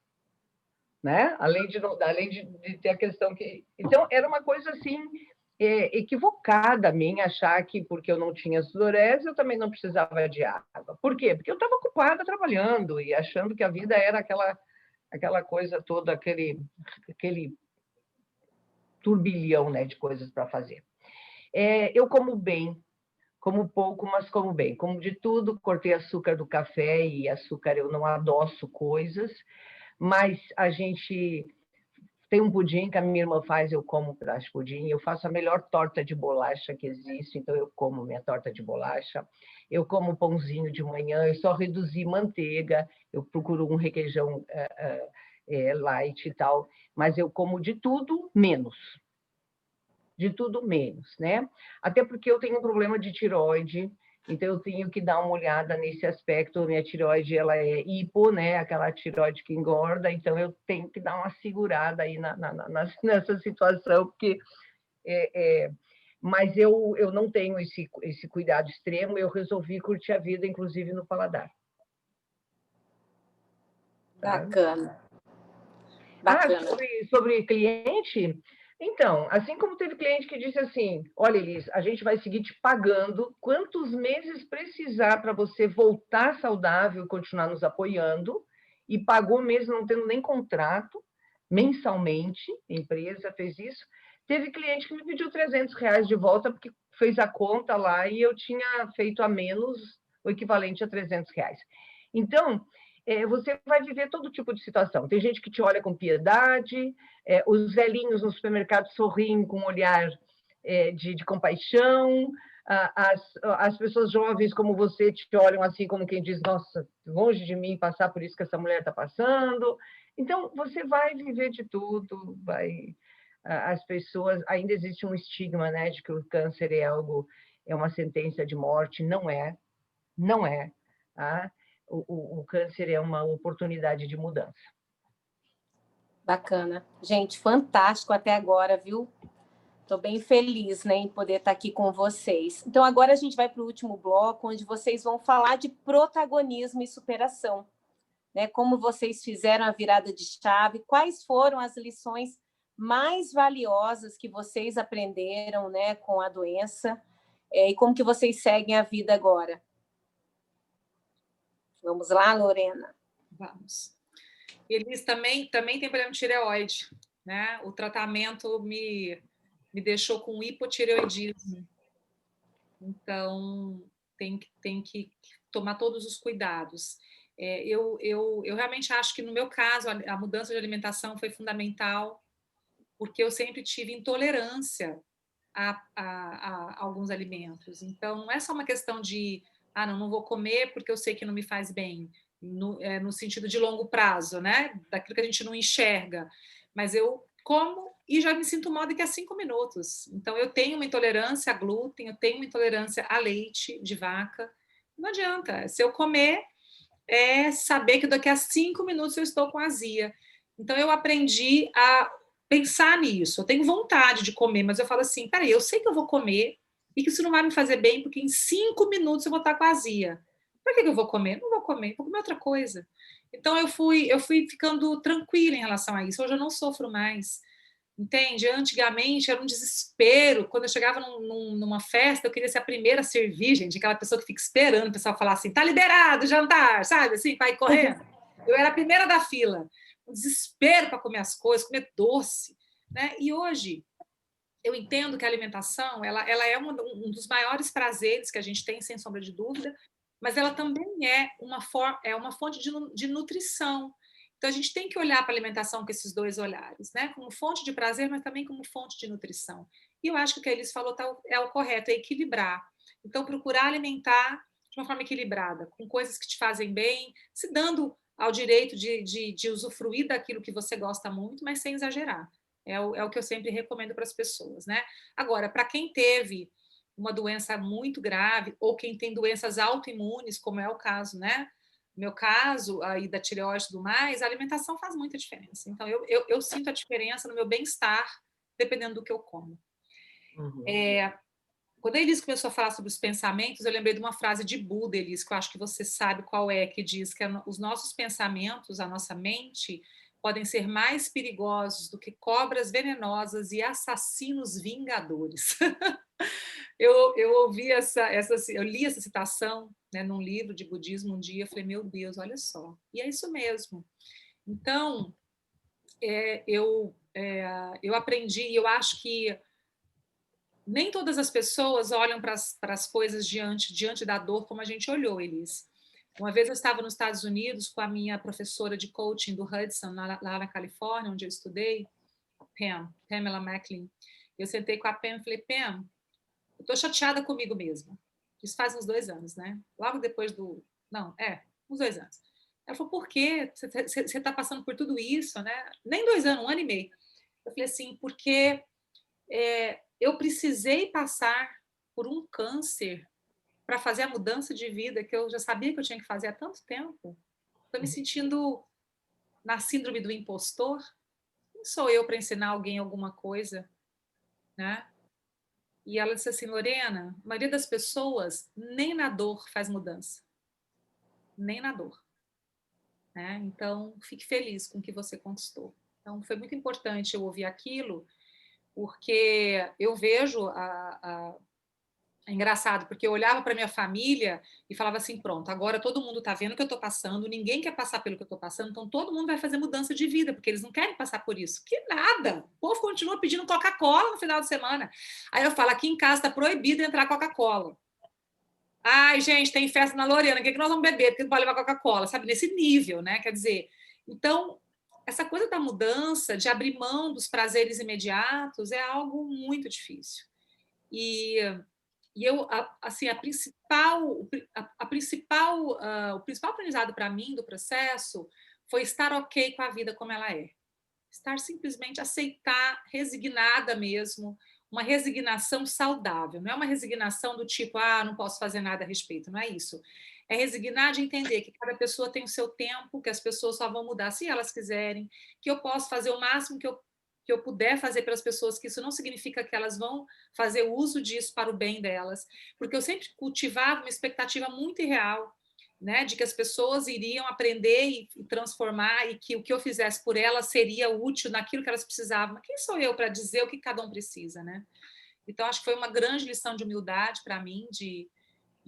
né? Além de ter a questão que... Então, era uma coisa, assim, equivocada minha achar que, porque eu não tinha sudorese, eu também não precisava de água. Por quê? Porque eu estava ocupada trabalhando e achando que a vida era aquela coisa toda, aquele turbilhão, né, de coisas para fazer. Eu como bem, como pouco, mas como bem. Como de tudo, cortei açúcar do café e açúcar eu não adoço coisas, mas a gente tem um pudim que a minha irmã faz, eu como um pedaço de pudim, eu faço a melhor torta de bolacha que existe, então eu como minha torta de bolacha, eu como pãozinho de manhã, eu só reduzi manteiga, eu procuro um requeijão light e tal, mas eu como de tudo menos. De tudo menos, né? Até porque eu tenho um problema de tireoide, então eu tenho que dar uma olhada nesse aspecto. Minha tireoide, ela é hipo, né? Aquela tireoide que engorda, então eu tenho que dar uma segurada aí nessa situação, porque... mas eu não tenho esse cuidado extremo, eu resolvi curtir a vida, inclusive no paladar. Bacana. Sobre cliente... Então, assim como teve cliente que disse assim, olha, Elis, a gente vai seguir te pagando quantos meses precisar para você voltar saudável e continuar nos apoiando, e pagou mesmo não tendo nem contrato, mensalmente, a empresa fez isso. Teve cliente que me pediu R$ 300 de volta, porque fez a conta lá e eu tinha feito a menos o equivalente a R$ 300. Então, você vai viver todo tipo de situação. Tem gente que te olha com piedade, os velhinhos no supermercado sorriem com um olhar de compaixão, as pessoas jovens como você te olham assim como quem diz, nossa, longe de mim passar por isso que essa mulher está passando. Então, você vai viver de tudo, as pessoas, ainda existe um estigma, né, de que o câncer é uma sentença de morte, não é, tá? O câncer é uma oportunidade de mudança. Bacana. Gente, fantástico até agora, viu? Estou bem feliz, né, em poder estar aqui com vocês. Então, agora a gente vai para o último bloco, onde vocês vão falar de protagonismo e superação, né? Como vocês fizeram a virada de chave, quais foram as lições mais valiosas que vocês aprenderam, né, com a doença, e como que vocês seguem a vida agora. Vamos lá, Lorena? Vamos. Eles também tem problema de tireoide, né? O tratamento me deixou com hipotireoidismo. Então, tem que tomar todos os cuidados. Eu realmente acho que, no meu caso, a mudança de alimentação foi fundamental, porque eu sempre tive intolerância a alguns alimentos. Então, não é só uma questão de, não vou comer porque eu sei que não me faz bem, no sentido de longo prazo, né? Daquilo que a gente não enxerga. Mas eu como e já me sinto mal daqui a 5 minutos. Então, eu tenho uma intolerância a glúten, eu tenho uma intolerância a leite de vaca. Não adianta. Se eu comer, é saber que daqui a 5 minutos eu estou com azia. Então, eu aprendi a pensar nisso. Eu tenho vontade de comer, mas eu falo assim, peraí, eu sei que eu vou comer e que isso não vai me fazer bem, porque em 5 minutos eu vou estar com azia. Por que eu vou comer? Não vou comer, vou comer outra coisa. Então, eu fui ficando tranquila em relação a isso. Hoje eu não sofro mais. Entende? Antigamente era um desespero. Quando eu chegava numa festa, eu queria ser a primeira a servir, gente, aquela pessoa que fica esperando o pessoal falar assim, tá liberado o jantar, sabe? Assim, vai correndo. Eu era a primeira da fila. Um desespero para comer as coisas, comer doce. Né? E hoje, eu entendo que a alimentação ela é um dos maiores prazeres que a gente tem, sem sombra de dúvida, mas ela também é uma fonte de nutrição. Então, a gente tem que olhar para a alimentação com esses dois olhares, né? Como fonte de prazer, mas também como fonte de nutrição. E eu acho que o que a Elis falou é o correto, é equilibrar. Então, procurar alimentar de uma forma equilibrada, com coisas que te fazem bem, se dando ao direito de usufruir daquilo que você gosta muito, mas sem exagerar. É o que eu sempre recomendo para as pessoas, né? Agora, para quem teve uma doença muito grave ou quem tem doenças autoimunes, como é o caso, né? No meu caso, aí da tireoide e tudo mais, a alimentação faz muita diferença. Então, eu sinto a diferença no meu bem-estar, dependendo do que eu como. Uhum. Quando a Elis começou a falar sobre os pensamentos, eu lembrei de uma frase de Buda, Elis, que eu acho que você sabe qual é, que diz que os nossos pensamentos, a nossa mente, podem ser mais perigosos do que cobras venenosas e assassinos vingadores. Eu ouvi eu li essa citação, né, num livro de budismo um dia, falei, meu Deus, olha só. E é isso mesmo. Então, eu aprendi, e eu acho que nem todas as pessoas olham para as coisas diante da dor como a gente olhou, Elis. Uma vez eu estava nos Estados Unidos com a minha professora de coaching do Hudson, lá na Califórnia, onde eu estudei, Pamela Macklin. Eu sentei com a Pam e falei, Pam, eu estou chateada comigo mesma. Isso faz uns 2 anos, né? Logo depois do... Não, uns 2 anos. Ela falou, por quê? Você está passando por tudo isso, né? Nem 2 anos, 1 ano e meio. Eu falei assim, porque eu precisei passar por um câncer para fazer a mudança de vida que eu já sabia que eu tinha que fazer há tanto tempo. Estou me sentindo na síndrome do impostor. Quem sou eu para ensinar alguém alguma coisa, né? E ela disse assim, Lorena, a maioria das pessoas nem na dor faz mudança. Nem na dor. Né? Então, fique feliz com o que você conquistou. Então, foi muito importante eu ouvir aquilo, porque eu vejo é engraçado, porque eu olhava para minha família e falava assim, pronto, agora todo mundo está vendo o que eu estou passando, ninguém quer passar pelo que eu estou passando, então todo mundo vai fazer mudança de vida, porque eles não querem passar por isso. Que nada! O povo continua pedindo Coca-Cola no final de semana. Aí eu falo, aqui em casa está proibido entrar Coca-Cola. Ai, gente, tem festa na Lorena, o que nós vamos beber? Porque não pode levar Coca-Cola, sabe? Nesse nível, né? Quer dizer, então, essa coisa da mudança, de abrir mão dos prazeres imediatos, é algo muito difícil. E eu, assim, o principal aprendizado para mim do processo foi estar ok com a vida como ela é. Estar simplesmente aceitar, resignada mesmo, uma resignação saudável. Não é uma resignação do tipo, não posso fazer nada a respeito, não é isso. É resignar de entender que cada pessoa tem o seu tempo, que as pessoas só vão mudar se elas quiserem, que eu posso fazer o máximo que eu puder fazer pelas pessoas, que isso não significa que elas vão fazer uso disso para o bem delas, porque eu sempre cultivava uma expectativa muito irreal, né, de que as pessoas iriam aprender e transformar e que o que eu fizesse por elas seria útil naquilo que elas precisavam. Mas quem sou eu para dizer o que cada um precisa, né? Então, acho que foi uma grande lição de humildade para mim, de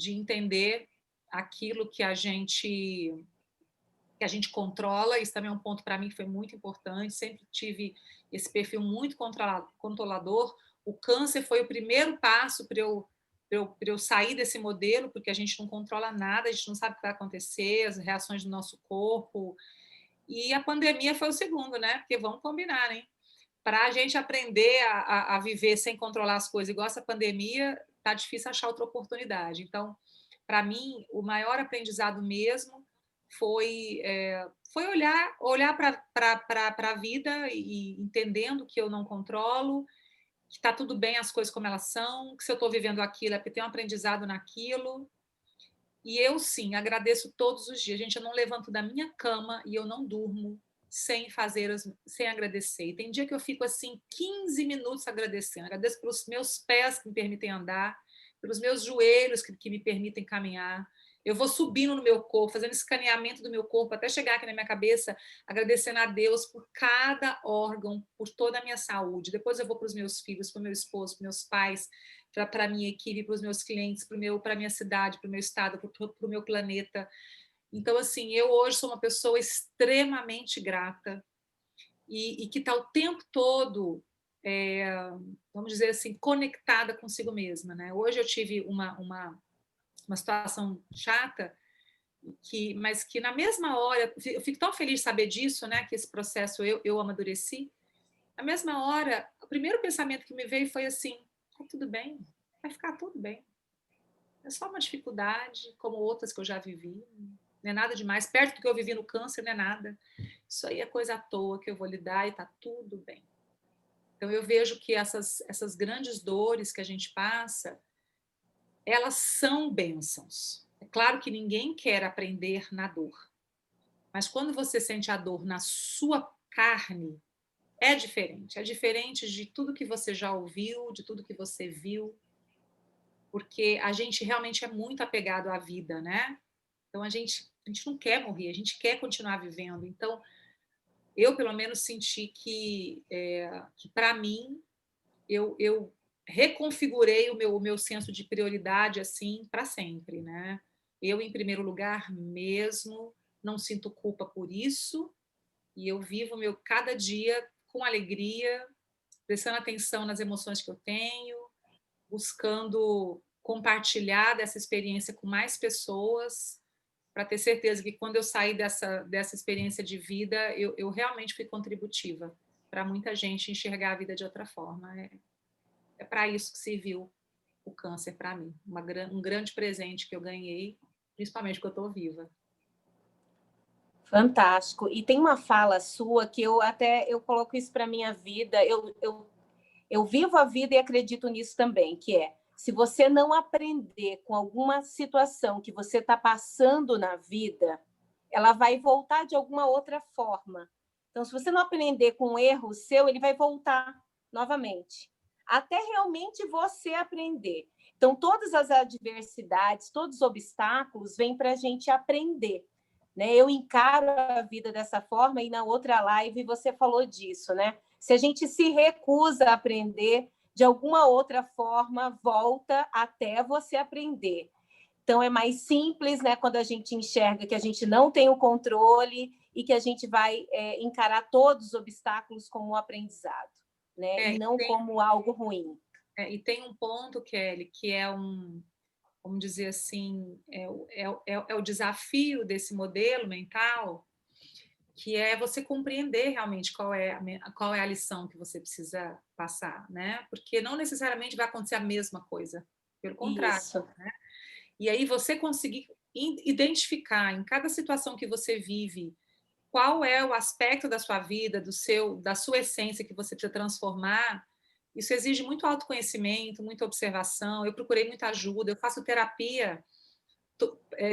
entender aquilo que a gente controla. Isso também é um ponto para mim que foi muito importante. Sempre tive esse perfil muito controlador. O câncer foi o primeiro passo para eu sair desse modelo, porque a gente não controla nada, a gente não sabe o que vai acontecer, as reações do nosso corpo. E a pandemia foi o segundo, né? Porque vamos combinar, hein? Para a gente aprender a viver sem controlar as coisas, igual essa pandemia, tá difícil achar outra oportunidade. Então, para mim, o maior aprendizado mesmo foi olhar para a vida e entendendo que eu não controlo, que está tudo bem as coisas como elas são, que se eu estou vivendo aquilo é porque tem um aprendizado naquilo. E eu, sim, agradeço todos os dias. Gente, eu não levanto da minha cama e eu não durmo sem agradecer. E tem dia que eu fico assim 15 minutos agradecendo. Agradeço pelos meus pés que me permitem andar, pelos meus joelhos que me permitem caminhar. Eu vou subindo no meu corpo, fazendo escaneamento do meu corpo, até chegar aqui na minha cabeça, agradecendo a Deus por cada órgão, por toda a minha saúde. Depois eu vou para os meus filhos, para o meu esposo, para meus pais, para a minha equipe, para os meus clientes, para a minha cidade, para o meu estado, para o meu planeta. Então, assim, eu hoje sou uma pessoa extremamente grata e que está o tempo todo, vamos dizer assim, conectada consigo mesma, né? Hoje eu tive uma situação chata, mas que na mesma hora, eu fico tão feliz de saber disso, né? Que esse processo eu amadureci. Na mesma hora, o primeiro pensamento que me veio foi assim: tá tudo bem, vai ficar tudo bem. É só uma dificuldade, como outras que eu já vivi. Não é nada demais. Perto do que eu vivi no câncer, não é nada. Isso aí é coisa à toa que eu vou lidar e tá tudo bem. Então, eu vejo que essas grandes dores que a gente passa, elas são bênçãos. É claro que ninguém quer aprender na dor. Mas quando você sente a dor na sua carne, é diferente. É diferente de tudo que você já ouviu, de tudo que você viu. Porque a gente realmente é muito apegado à vida, né? Então, a gente não quer morrer, a gente quer continuar vivendo. Então, eu, pelo menos, senti que para mim, eu reconfigurei o meu senso de prioridade assim para sempre, né? Eu, em primeiro lugar mesmo, não sinto culpa por isso e eu vivo cada dia com alegria, prestando atenção nas emoções que eu tenho, buscando compartilhar dessa experiência com mais pessoas, para ter certeza que quando eu sair dessa experiência de vida, eu realmente fui contributiva para muita gente enxergar a vida de outra forma. É para isso que serviu o câncer para mim. Um grande presente que eu ganhei, principalmente porque eu estou viva. Fantástico. E tem uma fala sua que eu coloco isso para a minha vida, eu vivo a vida e acredito nisso também, que é: se você não aprender com alguma situação que você está passando na vida, ela vai voltar de alguma outra forma. Então, se você não aprender com um erro seu, ele vai voltar novamente, até realmente você aprender. Então, todas as adversidades, todos os obstáculos vêm para a gente aprender, né? Eu encaro a vida dessa forma, e na outra live você falou disso, né? Se a gente se recusa a aprender, de alguma outra forma, volta até você aprender. Então, é mais simples, né, quando a gente enxerga que a gente não tem o controle e que a gente vai encarar todos os obstáculos como um aprendizado, né, e não como algo ruim. E tem um ponto, Kelly, que é vamos dizer assim, é o desafio desse modelo mental, que é você compreender realmente qual é a lição que você precisa passar, né? Porque não necessariamente vai acontecer a mesma coisa, pelo contrário. Isso. Né? E aí você conseguir identificar em cada situação que você vive qual é o aspecto da sua vida, da sua essência que você precisa transformar. Isso exige muito autoconhecimento, muita observação. Eu procurei muita ajuda, eu faço terapia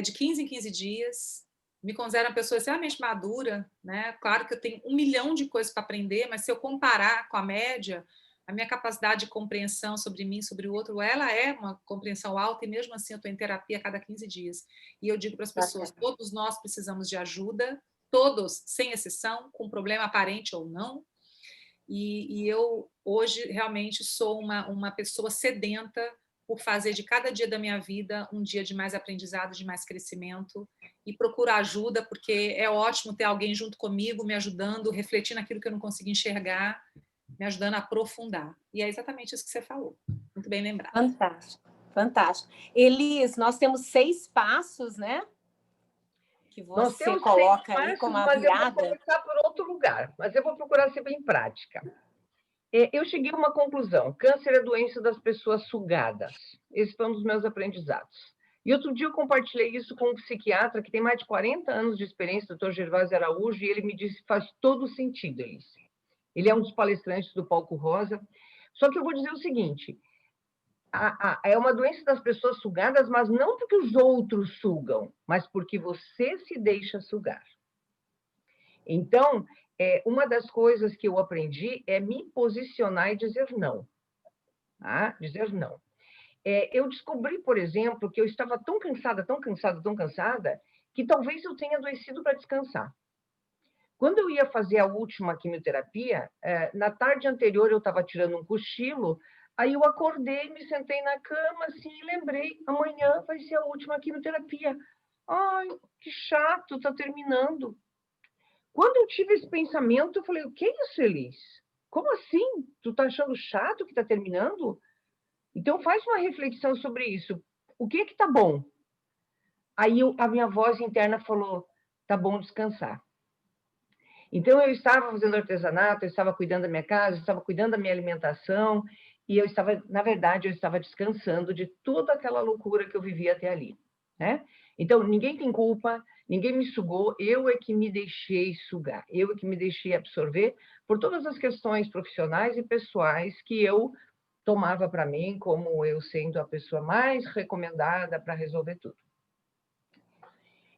de 15 em 15 dias. Me considero uma pessoa extremamente madura, né? Claro que eu tenho 1 milhão de coisas para aprender, mas se eu comparar com a média, a minha capacidade de compreensão sobre mim, sobre o outro, ela é uma compreensão alta e mesmo assim eu estou em terapia a cada 15 dias. E eu digo para as pessoas, todos nós precisamos de ajuda, todos, sem exceção, com problema aparente ou não. E eu hoje realmente sou uma pessoa sedenta por fazer de cada dia da minha vida um dia de mais aprendizado, de mais crescimento, e procuro ajuda, porque é ótimo ter alguém junto comigo, me ajudando, refletindo aquilo que eu não consigo enxergar, me ajudando a aprofundar. E é exatamente isso que você falou. Muito bem lembrado. Fantástico, fantástico. Elis, nós temos 6 passos, né? Que você coloca aí como a virada. Mas eu vou começar por outro lugar, mas eu vou procurar ser bem prática. Eu cheguei a uma conclusão: câncer é doença das pessoas sugadas. Esse foi um dos meus aprendizados. E outro dia eu compartilhei isso com um psiquiatra que tem mais de 40 anos de experiência, o Dr. Gervásio Araújo, e ele me disse que faz todo sentido isso. Ele é um dos palestrantes do Palco Rosa. Só que eu vou dizer o seguinte: é uma doença das pessoas sugadas, mas não porque os outros sugam, mas porque você se deixa sugar. Então, uma das coisas que eu aprendi é me posicionar e dizer não. Tá? Dizer não. Eu descobri, por exemplo, que eu estava tão cansada, que talvez eu tenha adoecido para descansar. Quando eu ia fazer a última quimioterapia, na tarde anterior eu estava tirando um cochilo, aí eu acordei, me sentei na cama, assim, e lembrei, amanhã vai ser a última quimioterapia. Ai, que chato, está terminando. Quando eu tive esse pensamento, eu falei, o que é isso, Elis? Como assim? Tu tá achando chato que está terminando? Então, faz uma reflexão sobre isso. O que tá bom? Aí a minha voz interna falou, tá bom descansar. Então, eu estava fazendo artesanato, eu estava cuidando da minha casa, eu estava cuidando da minha alimentação, e na verdade, eu estava descansando de toda aquela loucura que eu vivia até ali, né? Então, ninguém tem culpa, ninguém me sugou, eu é que me deixei sugar, eu é que me deixei absorver por todas as questões profissionais e pessoais que eu tomava para mim como eu sendo a pessoa mais recomendada para resolver tudo.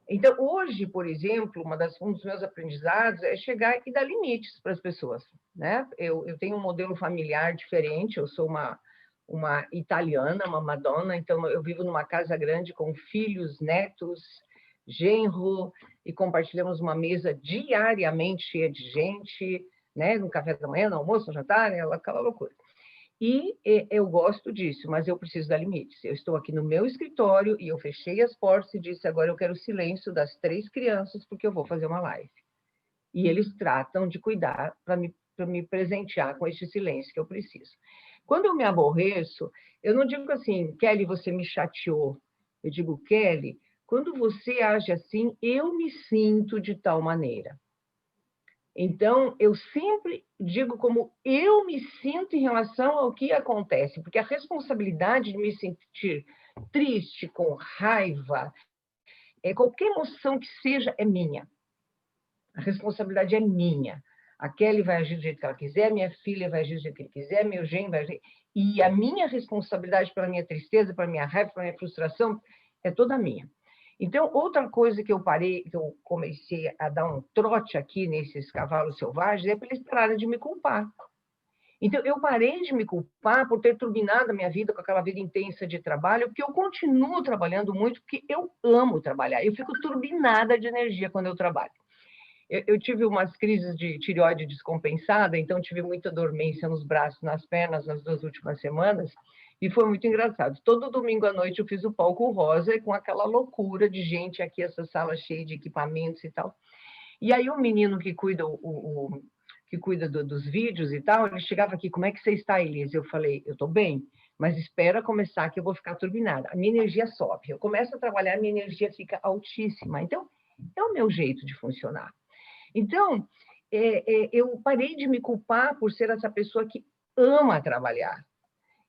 Então, hoje, por exemplo, um dos meus aprendizados é chegar e dar limites para as pessoas, né? Eu tenho um modelo familiar diferente, eu sou uma italiana, uma Madonna, então eu vivo numa casa grande com filhos, netos, genro, e compartilhamos uma mesa diariamente cheia de gente, né? No café da manhã, no almoço, no jantar, aquela loucura. E eu gosto disso, mas eu preciso dar limites. Eu estou aqui no meu escritório e eu fechei as portas e disse, agora eu quero o silêncio das 3 crianças, porque eu vou fazer uma live. E eles tratam de cuidar para me presentear com esse silêncio que eu preciso. Quando eu me aborreço, eu não digo assim, Kelly, você me chateou. Eu digo, Kelly, quando você age assim, eu me sinto de tal maneira. Então, eu sempre digo como eu me sinto em relação ao que acontece, porque a responsabilidade de me sentir triste, com raiva, qualquer emoção que seja, é minha. A responsabilidade é minha. A Kelly vai agir do jeito que ela quiser, minha filha vai agir do jeito que ele quiser, meu genro vai agir. E a minha responsabilidade pela minha tristeza, pela minha raiva, pela minha frustração, é toda minha. Então, outra coisa que eu comecei a dar um trote aqui nesses cavalos selvagens é para eles pararem de me culpar. Então, eu parei de me culpar por ter turbinado a minha vida com aquela vida intensa de trabalho, porque eu continuo trabalhando muito, porque eu amo trabalhar. Eu fico turbinada de energia quando eu trabalho. Eu tive umas crises de tireoide descompensada, então tive muita dormência nos braços, nas pernas, nas 2 últimas semanas, e foi muito engraçado. Todo domingo à noite eu fiz o palco rosa, com aquela loucura de gente aqui, essa sala cheia de equipamentos e tal. E aí o menino que cuida, que cuida dos vídeos e tal, ele chegava aqui, como é que você está, Elise? Eu falei, eu estou bem, mas espera começar que eu vou ficar turbinada. A minha energia sobe. Eu começo a trabalhar, a minha energia fica altíssima. Então, é o meu jeito de funcionar. Então, eu parei de me culpar por ser essa pessoa que ama trabalhar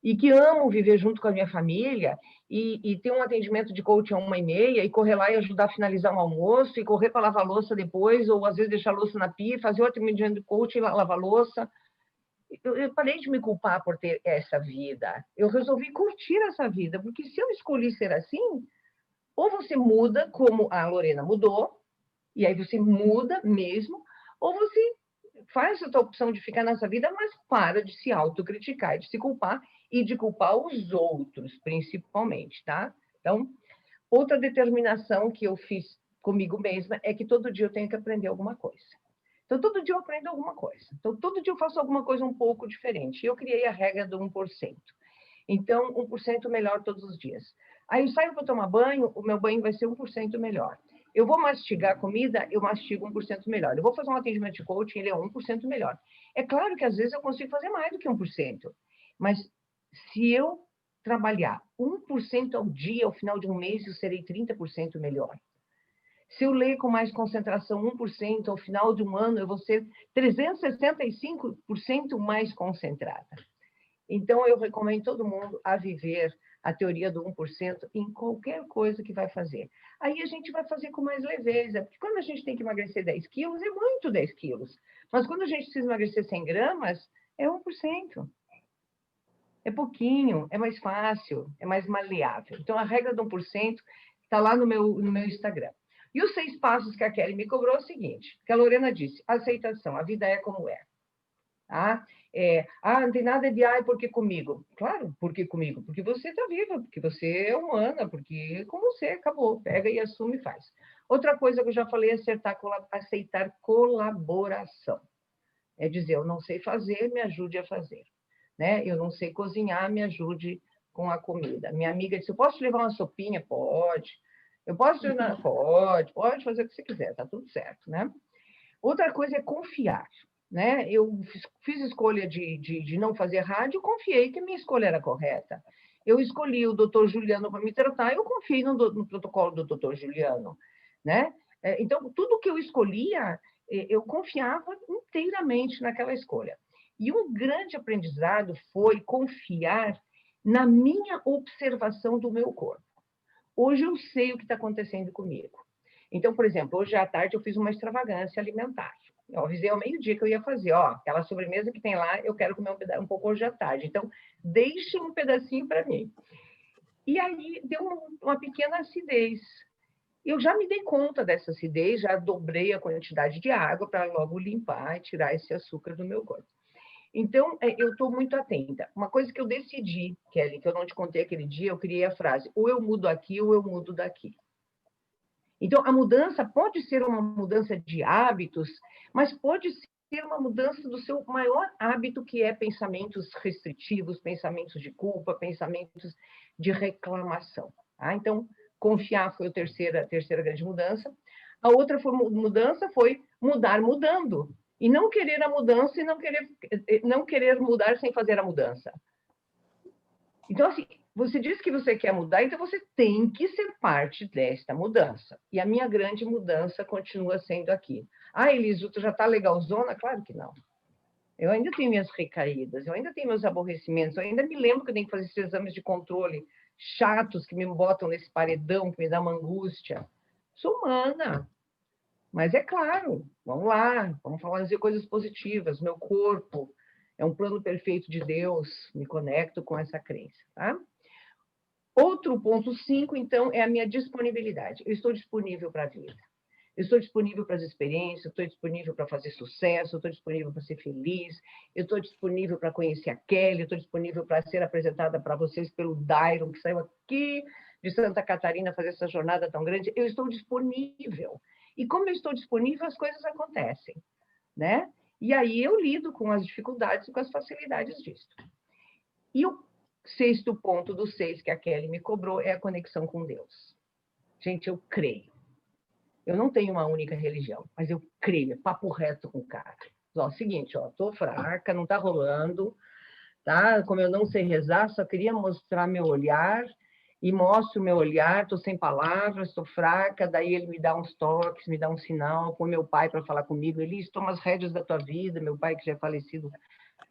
e que amo viver junto com a minha família e ter um atendimento de coaching às 1h30 e correr lá e ajudar a finalizar um almoço e correr para lavar a louça depois, ou às vezes deixar a louça na pia, fazer o atendimento de coaching e lavar a louça. Eu parei de me culpar por ter essa vida. Eu resolvi curtir essa vida, porque se eu escolhi ser assim, ou você muda como a Lorena mudou, e aí você muda mesmo, ou você faz a sua opção de ficar nessa vida, mas para de se autocriticar, de se culpar e de culpar os outros, principalmente, tá? Então, outra determinação que eu fiz comigo mesma é que todo dia eu tenho que aprender alguma coisa. Então, todo dia eu aprendo alguma coisa. Então, todo dia eu faço alguma coisa um pouco diferente. Eu criei a regra do 1%. Então, 1% melhor todos os dias. Aí eu saio para tomar banho, o meu banho vai ser 1% melhor. Eu vou mastigar comida, eu mastigo 1% melhor. Eu vou fazer um atendimento de coaching, ele é 1% melhor. É claro que às vezes eu consigo fazer mais do que 1%, mas se eu trabalhar 1% ao dia, ao final de um mês, eu serei 30% melhor. Se eu ler com mais concentração 1%, ao final de um ano, eu vou ser 365% mais concentrada. Então, eu recomendo todo mundo a viver a teoria do 1% em qualquer coisa que vai fazer. Aí a gente vai fazer com mais leveza, porque quando a gente tem que emagrecer 10 quilos, é muito 10 quilos. Mas quando a gente precisa emagrecer 100 gramas, é 1%. É pouquinho, é mais fácil, é mais maleável. Então, a regra do 1% está lá no meu Instagram. E os 6 passos que a Kelly me cobrou é o seguinte, que a Lorena disse, aceitação, a vida é como é. Tá? Não tem nada de porque comigo. Claro, porque comigo? Porque você está viva, porque você é humana, porque com você, acabou. Pega e assume e faz. Outra coisa que eu já falei é aceitar colaboração. É dizer, eu não sei fazer, me ajude a fazer. Né? Eu não sei cozinhar, me ajude com a comida. Minha amiga disse, eu posso te levar uma sopinha? Pode. Eu posso? Pode fazer o que você quiser, tá tudo certo, né? Outra coisa é confiar. Né? Eu fiz escolha de não fazer rádio, confiei que a minha escolha era correta. Eu escolhi o doutor Juliano para me tratar, eu confiei no protocolo do doutor Juliano. Né? Então, tudo que eu escolhia, eu confiava inteiramente naquela escolha. E um grande aprendizado foi confiar na minha observação do meu corpo. Hoje eu sei o que está acontecendo comigo. Então, por exemplo, hoje à tarde eu fiz uma extravagância alimentar. Eu avisei ao meio-dia que eu ia fazer, aquela sobremesa que tem lá, eu quero comer um pouco hoje à tarde. Então, deixe um pedacinho para mim. E aí deu uma pequena acidez. Eu já me dei conta dessa acidez, já dobrei a quantidade de água para logo limpar e tirar esse açúcar do meu corpo. Então, eu estou muito atenta. Uma coisa que eu decidi, Kelly, que eu não te contei aquele dia, eu criei a frase, ou eu mudo aqui ou eu mudo daqui. Então, a mudança pode ser uma mudança de hábitos, mas pode ser uma mudança do seu maior hábito, que é pensamentos restritivos, pensamentos de culpa, pensamentos de reclamação. Tá? Então, confiar foi a terceira grande mudança. A outra mudança foi mudar mudando. E não querer a mudança e não querer mudar sem fazer a mudança. Então, assim, você diz que você quer mudar, então você tem que ser parte desta mudança. E a minha grande mudança continua sendo aqui. Elise, tu já está legalzona? Claro que não. Eu ainda tenho minhas recaídas, eu ainda tenho meus aborrecimentos, eu ainda me lembro que eu tenho que fazer esses exames de controle chatos que me botam nesse paredão, que me dá uma angústia. Sou humana. Mas é claro, vamos lá, vamos fazer coisas positivas. Meu corpo é um plano perfeito de Deus, me conecto com essa crença, tá? Outro ponto 5, então, é a minha disponibilidade. Eu estou disponível para a vida. Eu estou disponível para as experiências, eu estou disponível para fazer sucesso, eu estou disponível para ser feliz, eu estou disponível para conhecer a Kelly, eu estou disponível para ser apresentada para vocês pelo Dairon, que saiu aqui de Santa Catarina fazer essa jornada tão grande. Eu estou disponível. E como eu estou disponível, as coisas acontecem, né? E aí eu lido com as dificuldades e com as facilidades disso. E o 6º ponto dos 6 que a Kelly me cobrou é a conexão com Deus. Gente, eu creio. Eu não tenho uma única religião, mas eu creio, é papo reto com o cara. Ó, seguinte, ó, tô fraca, não tá rolando, tá? Como eu não sei rezar, só queria mostrar meu olhar, e mostro o meu olhar, tô sem palavras, estou fraca, daí ele me dá uns toques, me dá um sinal, põe meu pai para falar comigo, Elis, toma as rédeas da tua vida, meu pai que já é falecido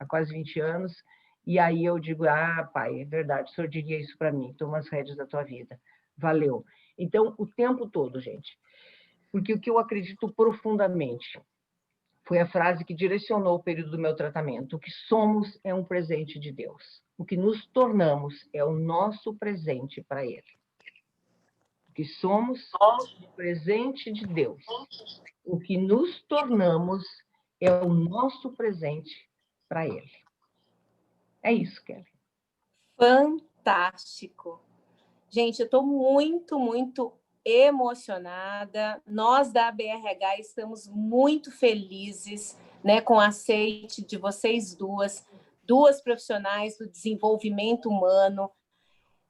há quase 20 anos, e aí eu digo, pai, é verdade, o senhor diria isso para mim, toma as rédeas da tua vida, valeu. Então, o tempo todo, gente, porque o que eu acredito profundamente foi a frase que direcionou o período do meu tratamento. O que somos é um presente de Deus. O que nos tornamos é o nosso presente para Ele. O que somos é um presente de Deus. O que nos tornamos é o nosso presente para Ele. É isso, Kelly. Fantástico. Gente, eu estou muito, muito emocionada. Nós da BRH estamos muito felizes, né, com o aceite de vocês duas profissionais do desenvolvimento humano.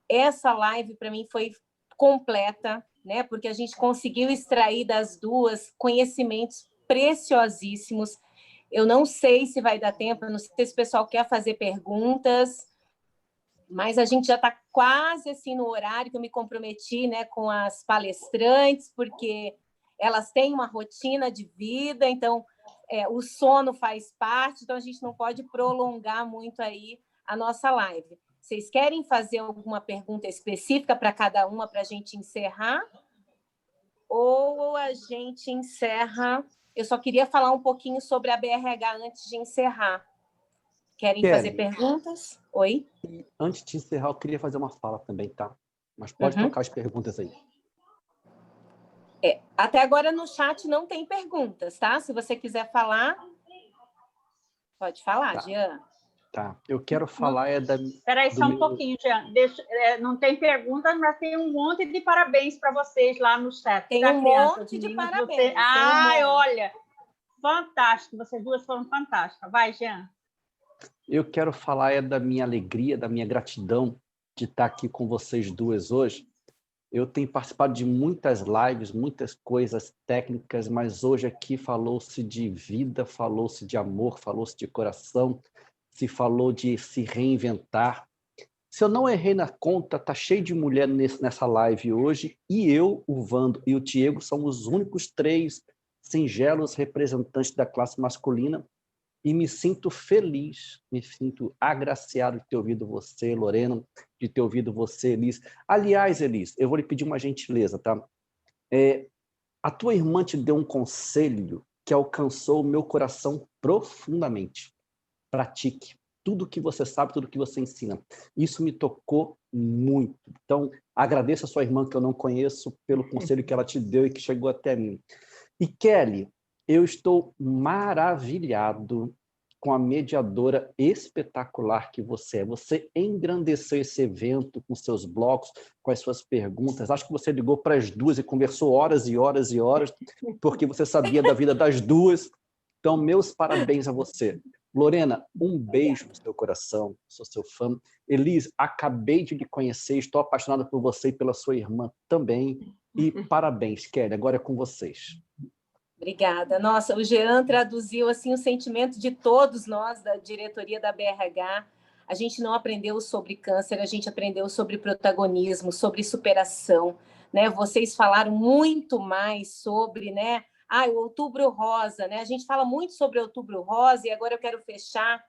Essa live, para mim, foi completa, né, porque a gente conseguiu extrair das duas conhecimentos preciosíssimos. Eu não sei se vai dar tempo, eu não sei se o pessoal quer fazer perguntas, mas a gente já está quase assim no horário que eu me comprometi, né, com as palestrantes, porque elas têm uma rotina de vida, então o sono faz parte, então a gente não pode prolongar muito aí a nossa live. Vocês querem fazer alguma pergunta específica para cada uma para a gente encerrar? Ou a gente encerra? Eu só queria falar um pouquinho sobre a BRH antes de encerrar. Querem fazer perguntas? Oi? Antes de encerrar, eu queria fazer uma fala também, tá? Mas pode tocar as perguntas aí. Até agora no chat não tem perguntas, tá? Se você quiser falar, pode falar, Tá. Jean. Tá. Eu quero falar da... Espera aí só um pouquinho, Jean. Não tem perguntas, mas tem um monte de parabéns para vocês lá no chat. Tem um monte de parabéns. Olha, fantástico. Vocês duas foram fantásticas. Vai, Jean. Eu quero falar da minha alegria, da minha gratidão de estar aqui com vocês duas hoje. Eu tenho participado de muitas lives, muitas coisas técnicas, mas hoje aqui falou-se de vida, falou-se de amor, falou-se de coração, se falou de se reinventar. Se eu não errei na conta, tá cheio de mulher nessa live hoje, e eu, o Vando e o Diego somos os únicos 3 singelos representantes da classe masculina. E me sinto feliz, me sinto agraciado de ter ouvido você, Lorena, de ter ouvido você, Elis. Aliás, Elis, eu vou lhe pedir uma gentileza, tá? A tua irmã te deu um conselho que alcançou o meu coração profundamente. Pratique tudo que você sabe, tudo que você ensina. Isso me tocou muito. Então, agradeço a sua irmã, que eu não conheço, pelo conselho que ela te deu e que chegou até mim. E, Kelly, eu estou maravilhado com a mediadora espetacular que você é. Você engrandeceu esse evento com seus blocos, com as suas perguntas. Acho que você ligou para as duas e conversou horas e horas e horas, porque você sabia da vida das duas. Então, meus parabéns a você. Lorena, um beijo no seu coração, sou seu fã. Elis, acabei de lhe conhecer, estou apaixonada por você e pela sua irmã também. E parabéns, Kelly, agora é com vocês. Obrigada. Nossa, o Jean traduziu assim o sentimento de todos nós da diretoria da BRH. A gente não aprendeu sobre câncer, a gente aprendeu sobre protagonismo, sobre superação, né? Vocês falaram muito mais sobre, né? O Outubro Rosa, né? A gente fala muito sobre Outubro Rosa e agora eu quero fechar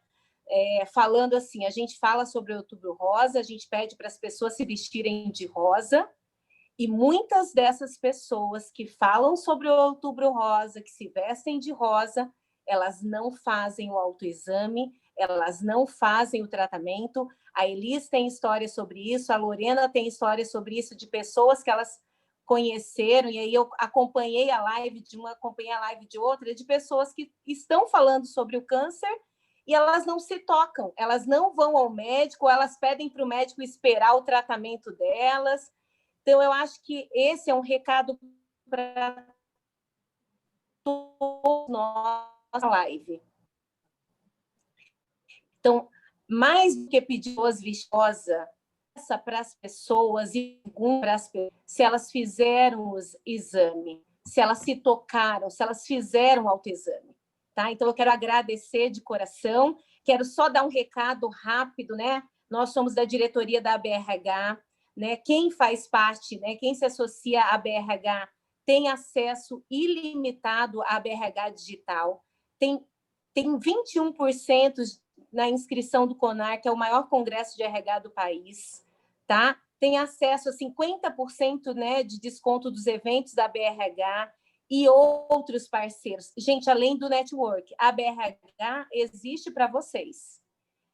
falando assim, a gente fala sobre Outubro Rosa, a gente pede para as pessoas se vestirem de rosa. E muitas dessas pessoas que falam sobre o Outubro Rosa, que se vestem de rosa, elas não fazem o autoexame, elas não fazem o tratamento. A Elis tem história sobre isso, a Lorena tem história sobre isso, de pessoas que elas conheceram, e aí eu acompanhei a live de uma, acompanhei a live de outra, de pessoas que estão falando sobre o câncer e elas não se tocam, elas não vão ao médico, elas pedem para o médico esperar o tratamento delas. Então, eu acho que esse é um recado para todos nós na live. Então, mais do que pedir voz vistosa, peça para as pessoas e para as pessoas se elas fizeram o exame, se elas se tocaram, se elas fizeram o autoexame. Tá? Então, eu quero agradecer de coração. Quero só dar um recado rápido, né? Nós somos da diretoria da ABRH, né? Quem faz parte, né? Quem se associa à ABRH tem acesso ilimitado à ABRH digital. Tem 21% na inscrição do CONAR, que é o maior congresso de RH do país, tá? Tem acesso a 50%, né, de desconto dos eventos da ABRH e outros parceiros. Gente, além do network, a ABRH existe para vocês.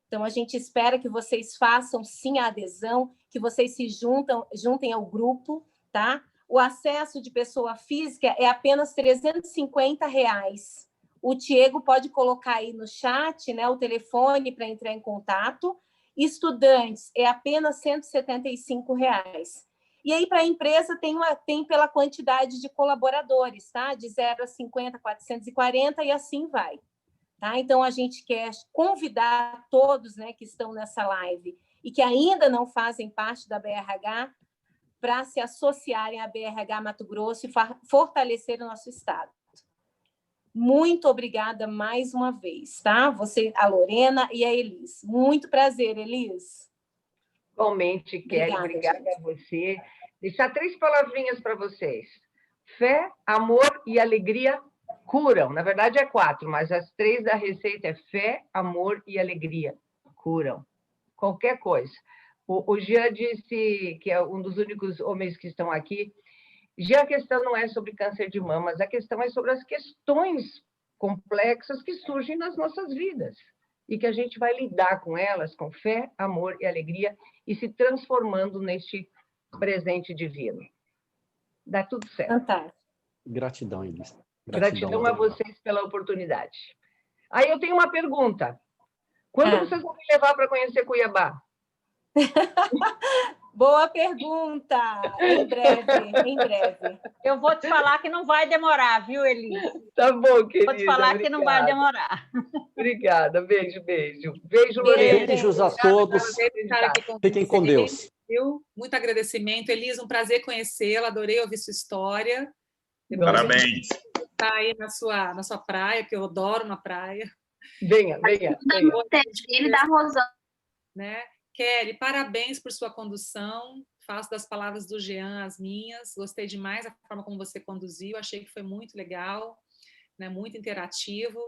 Então, a gente espera que vocês façam, sim, a adesão, que vocês se juntem ao grupo, tá? O acesso de pessoa física é apenas R$ 350. O Diego pode colocar aí no chat, né, o telefone para entrar em contato. Estudantes, é apenas R$ 175. E aí, para a empresa, tem pela quantidade de colaboradores, tá? De 0 a 50, 440 e assim vai. Tá? Então, a gente quer convidar todos, né, que estão nessa live e que ainda não fazem parte da BRH para se associarem à BRH Mato Grosso e fortalecer o nosso estado. Muito obrigada mais uma vez, tá? Você, a Lorena e a Elis. Muito prazer, Elis. Igualmente, Kelly, obrigada a você. Deixar 3 palavrinhas para vocês. Fé, amor e alegria curam. Na verdade, é 4, mas as 3 da receita é fé, amor e alegria. Curam. Qualquer coisa. O Jean disse, que é um dos únicos homens que estão aqui, já a questão não é sobre câncer de mama, mas a questão é sobre as questões complexas que surgem nas nossas vidas e que a gente vai lidar com elas com fé, amor e alegria e se transformando neste presente divino. Dá tudo certo. Fantástico. Gratidão, Elis. Gratidão a vocês pela oportunidade. Aí eu tenho uma pergunta. Quando vocês vão me levar para conhecer Cuiabá? Boa pergunta. Em breve, em breve. Eu vou te falar que não vai demorar, viu, Elis? Tá bom, querida. Vou te falar obrigada. que não vai demorar. Obrigada. Beijo, beijo. Beijo, Lorena. Beijos a todos. Fiquem com Deus. Viu? Muito agradecimento. Elis, um prazer conhecê-la. Adorei ouvir sua história. Parabéns. Está aí na sua praia, que eu adoro uma praia. Venha. Ele da Rosana. Né? Kelly, parabéns por sua condução. Faço das palavras do Jean as minhas. Gostei demais da forma como você conduziu. Achei que foi muito legal, né? Muito interativo.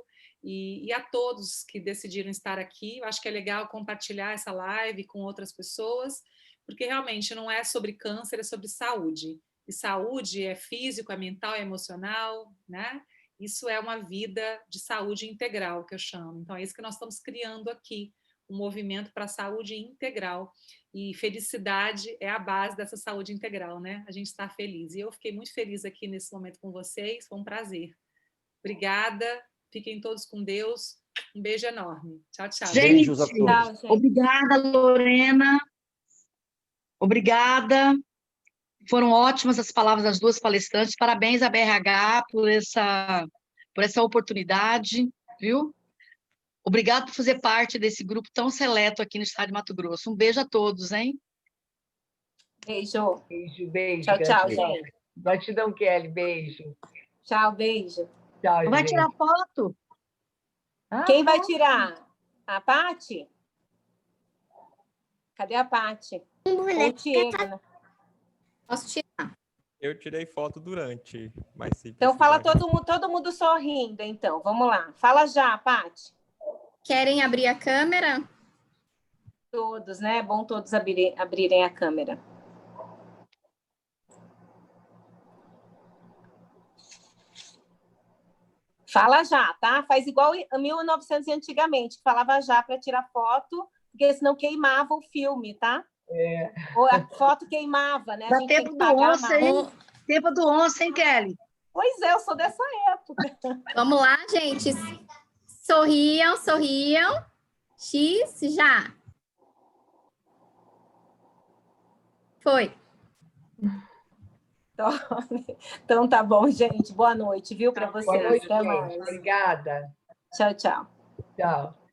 E a todos que decidiram estar aqui, eu acho que é legal compartilhar essa live com outras pessoas, porque realmente não é sobre câncer, é sobre saúde. E saúde é físico, é mental, é emocional, né? Isso é uma vida de saúde integral, que eu chamo. Então, é isso que nós estamos criando aqui, um movimento para a saúde integral. E felicidade é a base dessa saúde integral, né? A gente está feliz. E eu fiquei muito feliz aqui nesse momento com vocês, foi um prazer. Obrigada, fiquem todos com Deus. Um beijo enorme. Tchau, tchau. Gente, Beijos a todos. Obrigada, Lorena. Obrigada. Foram ótimas as palavras das duas palestrantes. Parabéns à BRH por essa oportunidade, viu? Obrigado por fazer parte desse grupo tão seleto aqui no estado de Mato Grosso. Um beijo a todos, hein? Beijo. Beijo. Tchau, gratidão. gente. Gratidão, Kelly. Beijo. Tchau, beijo. Tchau, Vai gente. tirar foto? Quem vai tirar? A Paty? Cadê a Paty? O Diego, né? Posso tirar? Eu tirei foto durante, mas se Então fala precisar- todo mundo sorrindo, então. Vamos lá. Fala já, Paty. Querem abrir a câmera? Todos, né? É bom todos abrirem a câmera. Fala já, tá? Faz igual em 1900 antigamente, que falava já para tirar foto, porque senão queimava o filme, tá? Ou a foto queimava, né? A Dá gente tem tempo que do pagar onça, mais. hein? Tempo do onça, hein, Kelly? Pois é, eu sou dessa época. Vamos lá, gente. Sorriam, sorriam. X, já. Foi. Então tá bom, gente. Boa noite, viu, para vocês. Boa noite, Até gente. mais. Obrigada. Tchau, tchau. Tchau.